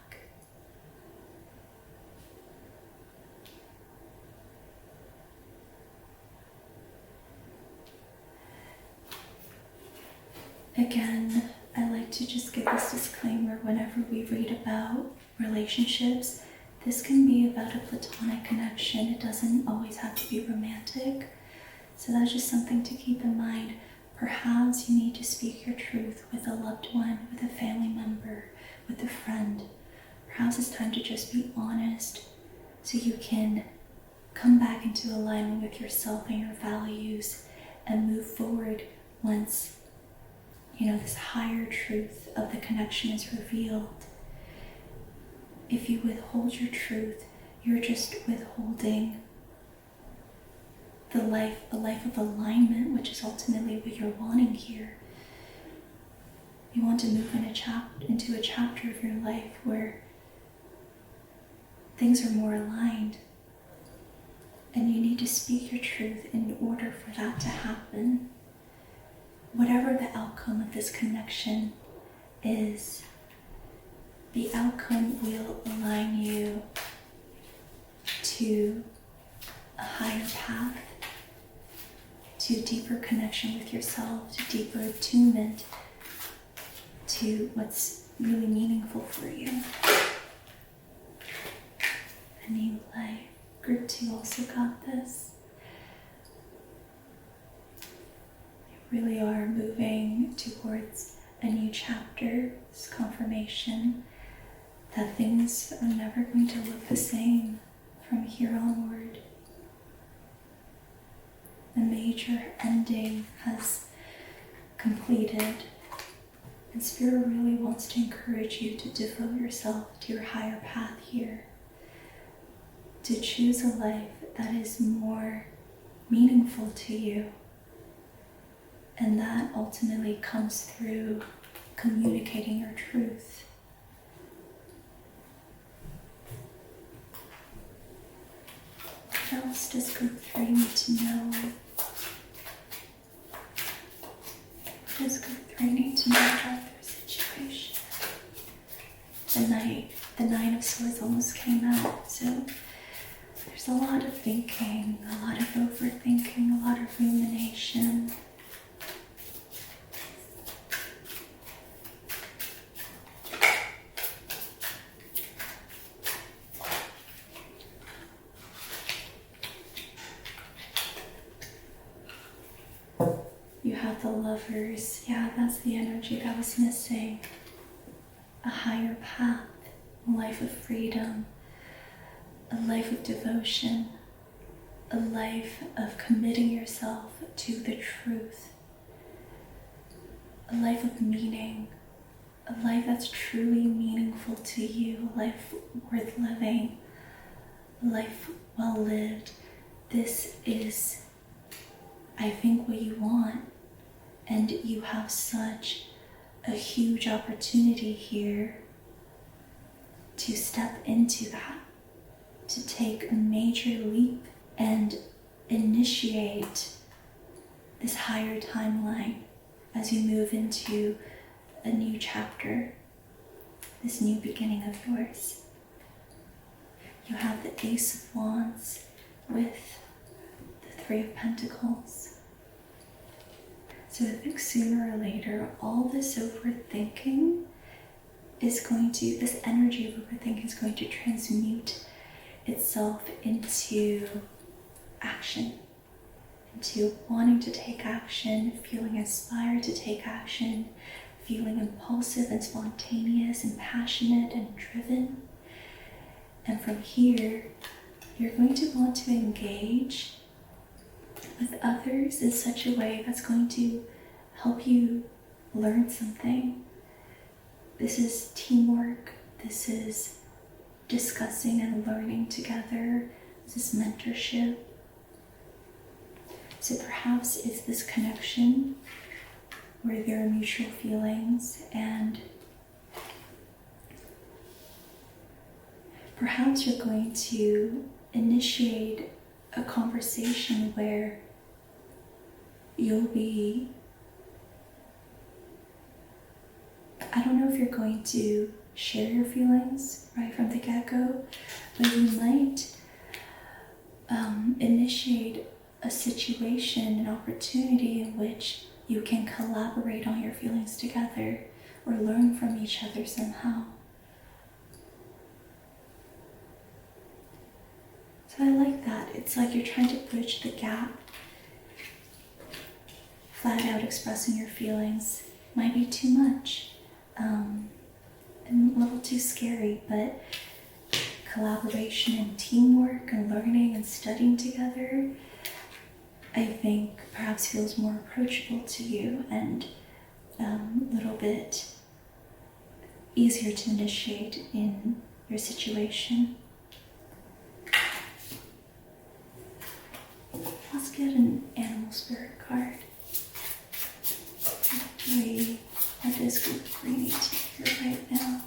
Again, I like to just give this disclaimer whenever we read about relationships. This can be about a platonic connection. It doesn't always have to be romantic. So that's just something to keep in mind. Perhaps you need to speak your truth with a loved one, with a family member, with a friend. Perhaps it's time to just be honest so you can come back into alignment with yourself and your values and move forward once this higher truth of the connection is revealed. If you withhold your truth, you're just withholding a life of alignment, which is ultimately what you're wanting here. You want to move into a chapter of your life where things are more aligned, and you need to speak your truth in order for that to happen. Whatever the outcome of this connection is, the outcome will align you to a higher path, to a deeper connection with yourself, to deeper attunement to what's really meaningful for you. A new life. Group 2 also got this. You really are moving towards a new chapter. It's confirmation that things are never going to look the same from here onward. A major ending has completed, and Spirit really wants to encourage you to devote yourself to your higher path here, to choose a life that is more meaningful to you, and that ultimately comes through communicating your truth. What else does group 3 need to know? What does group 3 need to know about their situation? The Nine of Swords almost came out, so there's a lot of thinking, a lot of overthinking, a lot of rumination. You have the Lovers. Yeah, that's the energy that was missing. A higher path, a life of freedom, a life of devotion, a life of committing yourself to the truth, a life of meaning, a life that's truly meaningful to you, a life worth living, a life well lived. This is, I think, what you want, and you have such a huge opportunity here to step into that, to take a major leap and initiate this higher timeline as you move into a new chapter. this new beginning of yours. You have the Ace of Wands with the Three of Pentacles. So I think sooner or later, all this overthinking is going to, this energy of overthinking is going to transmute itself into action, into wanting to take action, feeling inspired to take action, feeling impulsive and spontaneous and passionate and driven. And from here, you're going to want to engage with others in such a way that's going to help you learn something. This is teamwork. This is discussing and learning together. This is mentorship. So perhaps it's this connection where there are mutual feelings, and perhaps you're going to initiate a conversation where you'll be, I don't know if you're going to share your feelings right from the get-go, but you might initiate a situation, an opportunity in which you can collaborate on your feelings together or learn from each other somehow. So I like that. It's like you're trying to bridge the gap. Flat out expressing your feelings might be too much and a little too scary, but collaboration and teamwork and learning and studying together, I think perhaps feels more approachable to you and a little bit easier to initiate in your situation. Let's get an animal spirit card. Three. What does group 3 need to hear right now?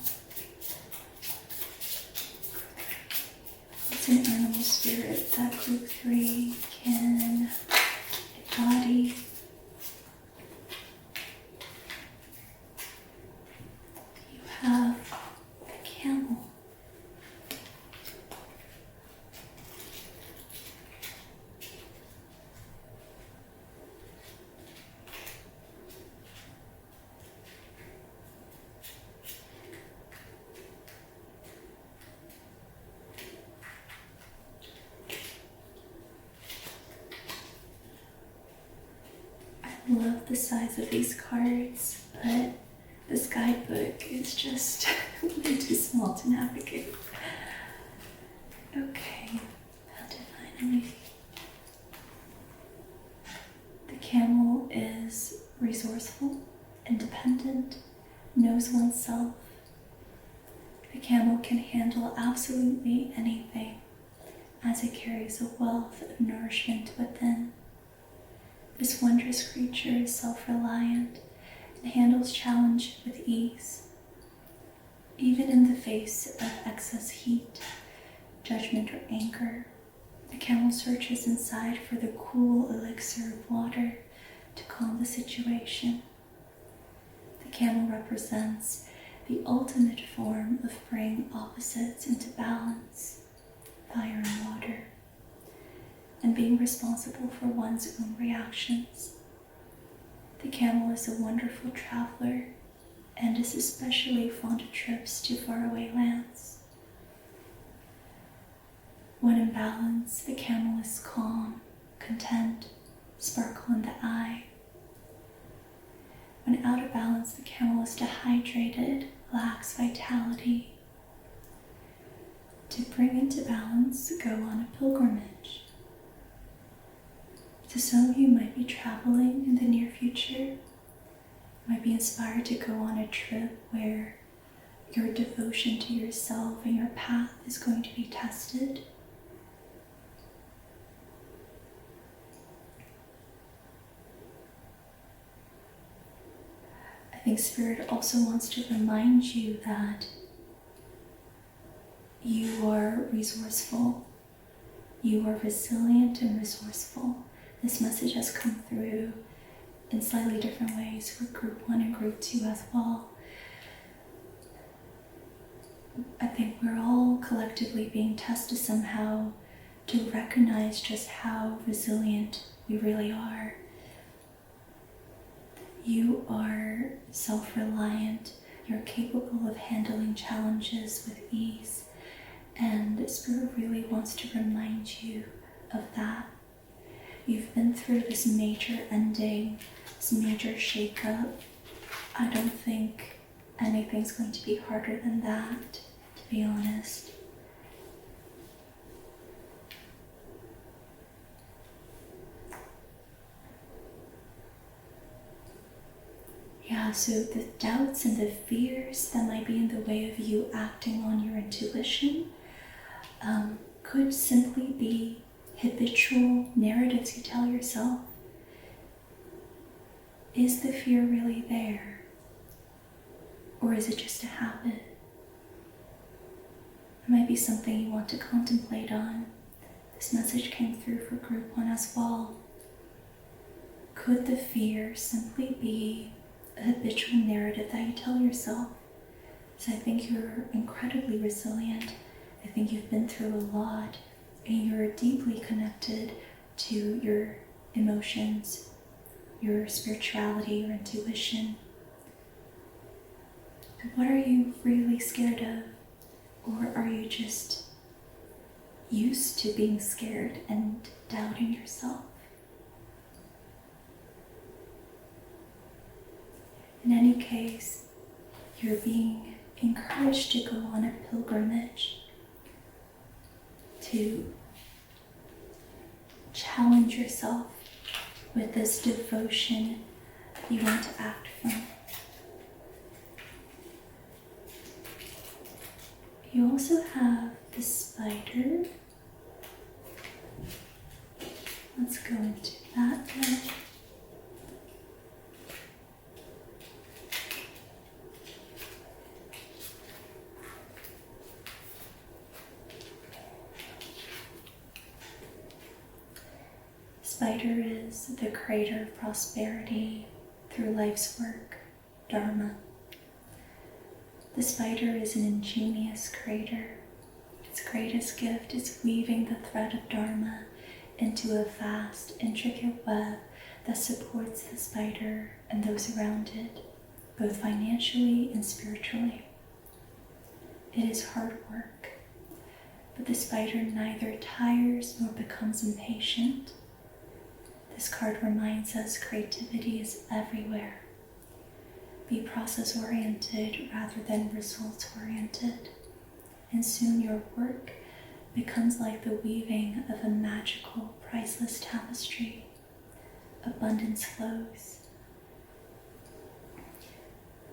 What's an animal spirit that group 3 can embody? You have the camel. I love the size of these cards, but this guidebook is just way too small to navigate. Okay, how divinely. The camel is resourceful, independent, knows oneself. The camel can handle absolutely anything as it carries a wealth of nourishment within. This wondrous creature is self-reliant and handles challenge with ease. Even in the face of excess heat, judgment, or anger, the camel searches inside for the cool elixir of water to calm the situation. The camel represents the ultimate form of bringing opposites into balance, fire and water, and being responsible for one's own reactions. The camel is a wonderful traveler and is especially fond of trips to faraway lands. When in balance, the camel is calm, content, sparkle in the eye. When out of balance, the camel is dehydrated, lacks vitality. To bring into balance, go on a pilgrimage. So some of you might be traveling in the near future, might be inspired to go on a trip where your devotion to yourself and your path is going to be tested. I think Spirit also wants to remind you that you are resourceful, you are resilient and resourceful. This message has come through in slightly different ways for group 1 and group 2 as well. I think we're all collectively being tested somehow to recognize just how resilient we really are. You are self-reliant. You're capable of handling challenges with ease. And Spirit really wants to remind you of that. You've been through this major ending, this major shakeup. I don't think anything's going to be harder than that, to be honest. Yeah, so the doubts and the fears that might be in the way of you acting on your intuition could simply be habitual narratives you tell yourself. Is the fear really there? Or is it just a habit? It might be something you want to contemplate on. This message came through for group 1 as well. Could the fear simply be a habitual narrative that you tell yourself? So I think you're incredibly resilient. I think you've been through a lot, and you're deeply connected to your emotions, your spirituality, your intuition. What are you really scared of? Or are you just used to being scared and doubting yourself? In any case, you're being encouraged to go on a pilgrimage, to challenge yourself with this devotion you want to act from. You also have the spider. Let's go into that now. Spider is the creator of prosperity through life's work, Dharma. The spider is an ingenious creator. Its greatest gift is weaving the thread of Dharma into a vast, intricate web that supports the spider and those around it, both financially and spiritually. It is hard work, but the spider neither tires nor becomes impatient. This card reminds us creativity is everywhere. Be process-oriented rather than results-oriented, and soon your work becomes like the weaving of a magical, priceless tapestry. Abundance flows.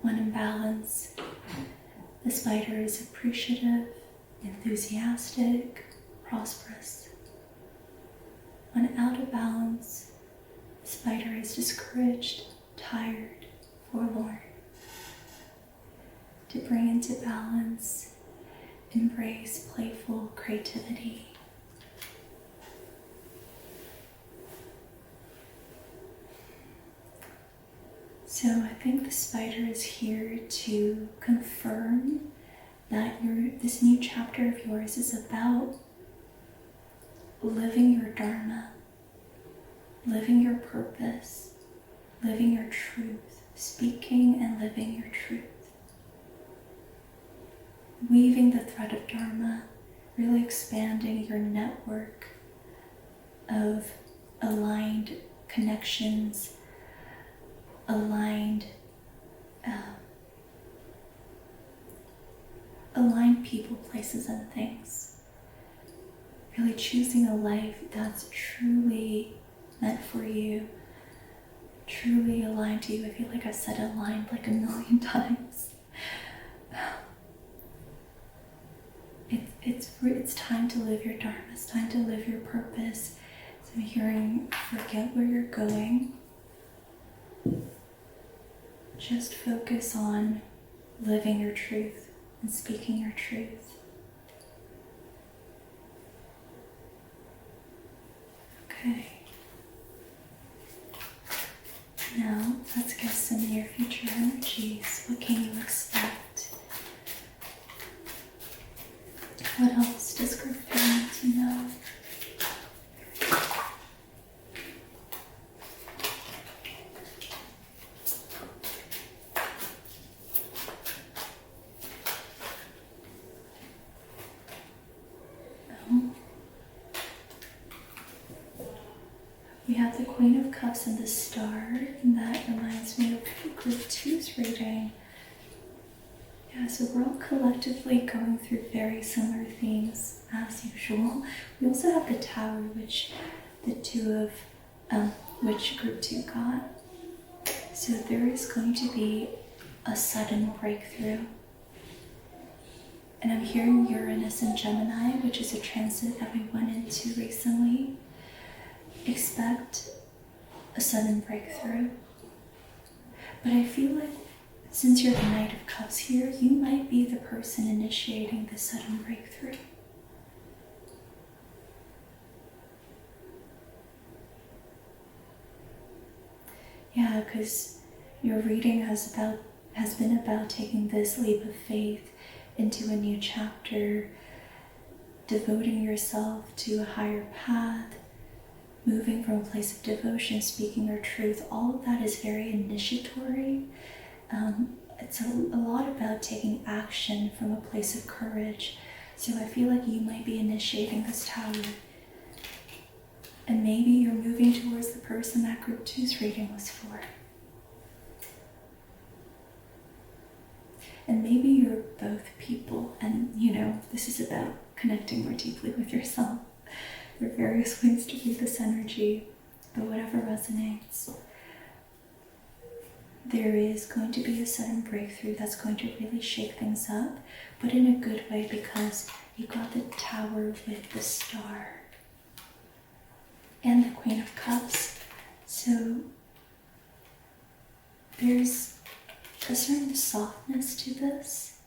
When in balance, the spider is appreciative, enthusiastic, prosperous. When out of balance, the spider is discouraged, tired, forlorn. To bring into balance, embrace playful creativity. So I think the spider is here to confirm that this new chapter of yours is about living your Dharma, living your purpose, living your truth, speaking and living your truth. Weaving the thread of Dharma, really expanding your network of aligned connections, aligned people, places, and things. Really choosing a life that's truly meant for you, truly aligned to you. I feel like I've said aligned like a million times. It's time to live your Dharma. It's time to live your purpose. So I'm hearing, forget where you're going. Just focus on living your truth and speaking your truth. Okay. Now, let's get some near future energies. What can you expect? We have the Queen of Cups and the Star, and that reminds me of Group 2's reading. Yeah, so we're all collectively going through very similar themes as usual. We also have the Tower, which which Group 2 got. So there is going to be a sudden breakthrough. And I'm hearing Uranus and Gemini, which is a transit that we went into recently. Expect a sudden breakthrough. But I feel like since you're the Knight of Cups here, you might be the person initiating the sudden breakthrough. Yeah, because your reading has been about taking this leap of faith into a new chapter, devoting yourself to a higher path, moving from a place of devotion, speaking your truth. All of that is very initiatory. It's a lot about taking action from a place of courage. So I feel like you might be initiating this Tower. And maybe you're moving towards the person that Group 2's reading was for. And maybe you're both people, and this is about connecting more deeply with yourself. There are various ways to read this energy, but whatever resonates. There is going to be a sudden breakthrough that's going to really shake things up, but in a good way, because you got the Tower with the Star and the Queen of Cups. So there's a certain softness to this,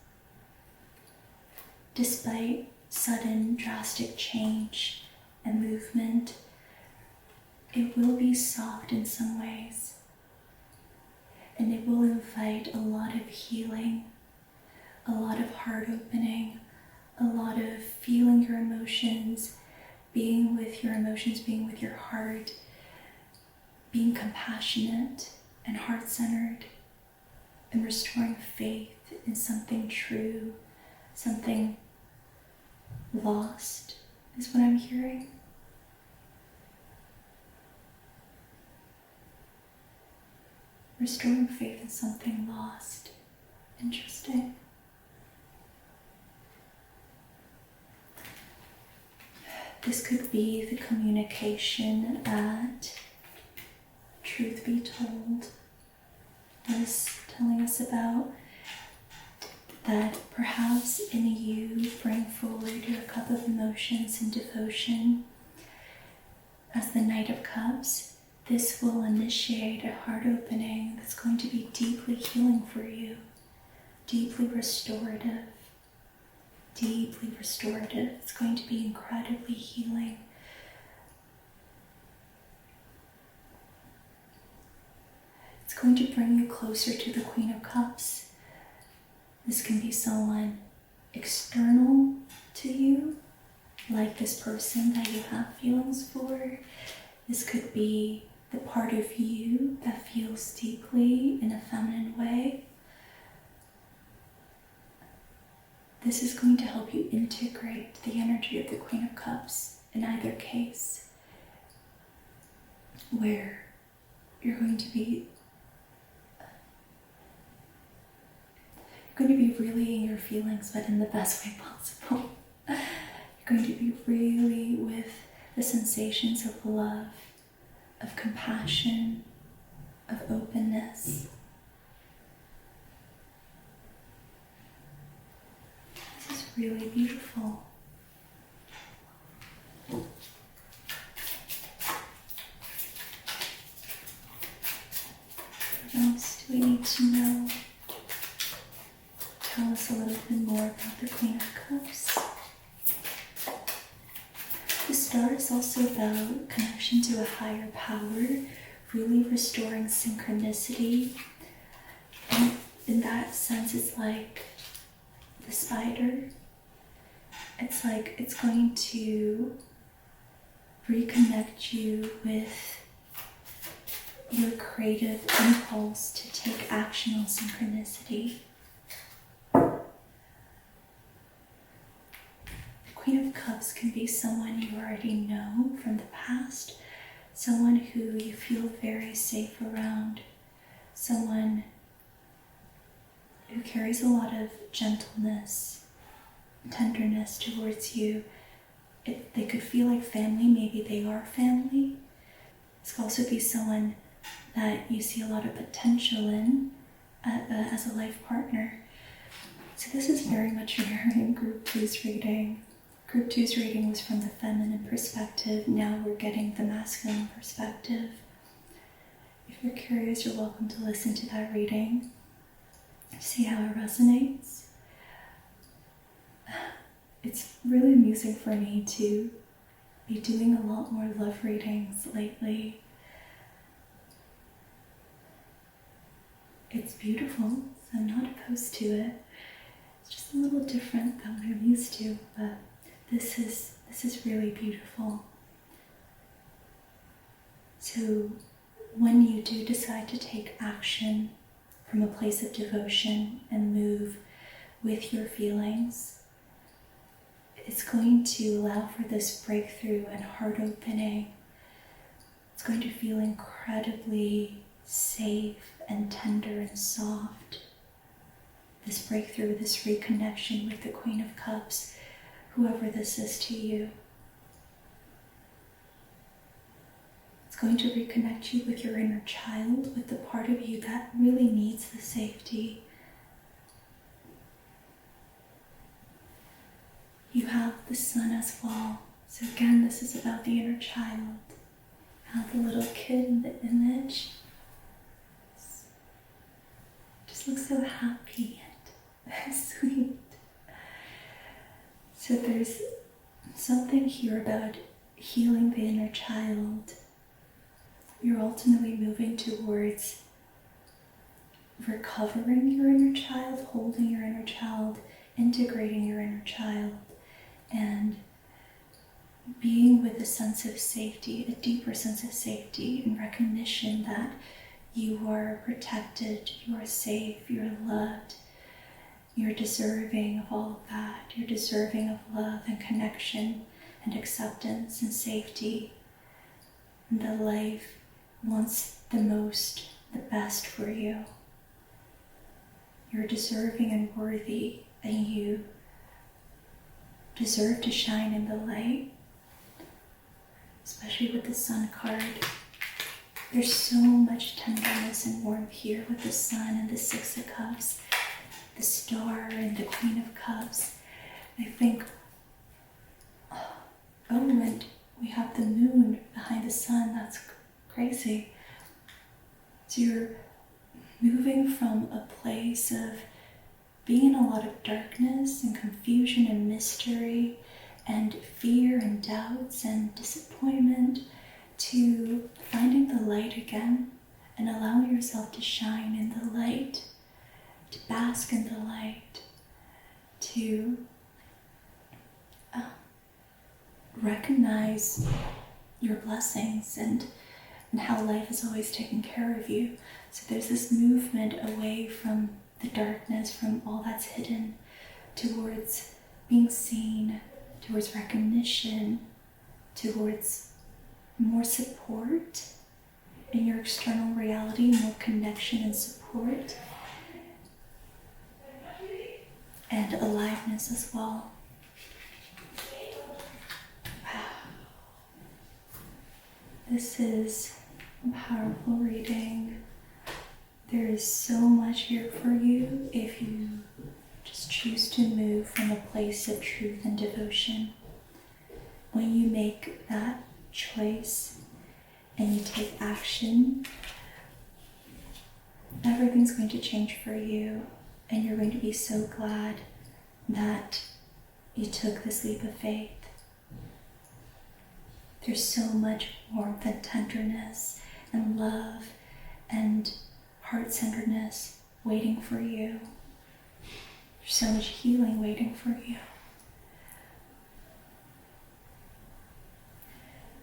despite sudden drastic change and movement. It will be soft in some ways, and it will invite a lot of healing, a lot of heart opening, a lot of feeling your emotions, being with your emotions, being with your heart, being compassionate and heart-centered, and restoring faith in something true, something lost, is what I'm hearing. Restoring faith in something lost. Interesting. This could be the communication at Truth Be Told was telling us about, that perhaps in you bring forward your cup of emotions and devotion. As the Knight of Cups, this will initiate a heart opening that's going to be deeply healing for you, deeply restorative, deeply restorative. It's going to be incredibly healing. It's going to bring you closer to the Queen of Cups. This can be someone external to you, like this person that you have feelings for. This could be the part of you that feels deeply in a feminine way. This is going to help you integrate the energy of the Queen of Cups in either case, where you're going to be really in your feelings, but in the best way possible. You're going to be really with the sensations of love, of compassion, of openness. This is really beautiful. What else do we need to know? Tell us a little bit more about the Queen of Cups. The Star is also about connection to a higher power, really restoring synchronicity. And in that sense, it's like the spider. It's like it's going to reconnect you with your creative impulse to take action on synchronicity. The Queen of Cups can be someone you already know from the past, someone who you feel very safe around, someone who carries a lot of gentleness, tenderness towards you. They could feel like family, maybe they are family. This could also be someone that you see a lot of potential in as a life partner. So this is very much mirroring Group 2's reading. Group 2's reading was from the feminine perspective. Now we're getting the masculine perspective. If you're curious, you're welcome to listen to that reading. See how it resonates. It's really amusing for me to be doing a lot more love readings lately. It's beautiful, so I'm not opposed to it. It's just a little different than what I'm used to, but this is really beautiful. So when you do decide to take action from a place of devotion and move with your feelings, it's going to allow for this breakthrough and heart opening. It's going to feel incredibly safe and tender and soft. This breakthrough, this reconnection with the Queen of Cups, whoever this is to you. It's going to reconnect you with your inner child, with the part of you that really needs the safety. You have the Sun as well. So again, this is about the inner child. How the little kid in the image just looks so happy and sweet. So there's something here about healing the inner child. You're ultimately moving towards recovering your inner child, holding your inner child, integrating your inner child, and being with a sense of safety, a deeper sense of safety and recognition that you are protected, you are safe, you are loved, you're deserving of all of that. You're deserving of love and connection and acceptance and safety. And that life wants the most, the best for you. You're deserving and worthy, and you deserve to shine in the light, especially with the Sun card. There's so much tenderness and warmth here with the Sun and the Six of Cups, the Star and the Queen of Cups. I think, and we have the Moon behind the Sun. That's crazy. So you're moving from a place of being in a lot of darkness and confusion and mystery and fear and doubts and disappointment to finding the light again and allowing yourself to shine in the light, to bask in the light, to recognize your blessings and how life is always taking care of you. So there's this movement away from the darkness, from all that's hidden, towards being seen, towards recognition, towards more support in your external reality, more connection and support, and aliveness as well. Wow. This is a powerful reading. There is so much here for you if you just choose to move from a place of truth and devotion. When you make that choice and you take action, everything's going to change for you, and you're going to be so glad that you took this leap of faith. There's so much warmth and tenderness and love and heart-centeredness waiting for you. There's so much healing waiting for you.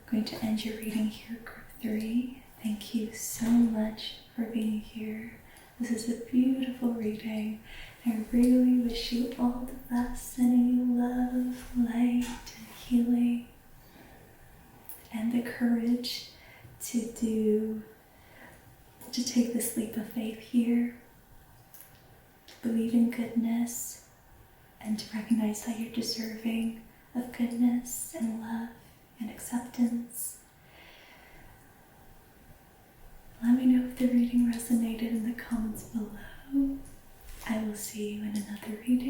I'm going to end your reading here, Group 3. Thank you so much for being here. This is a beautiful reading. I really wish you all the best, sending you love, light, courage to take this leap of faith here, to believe in goodness, and to recognize that you're deserving of goodness and love and acceptance. Let me know if the reading resonated in the comments below. I will see you in another reading.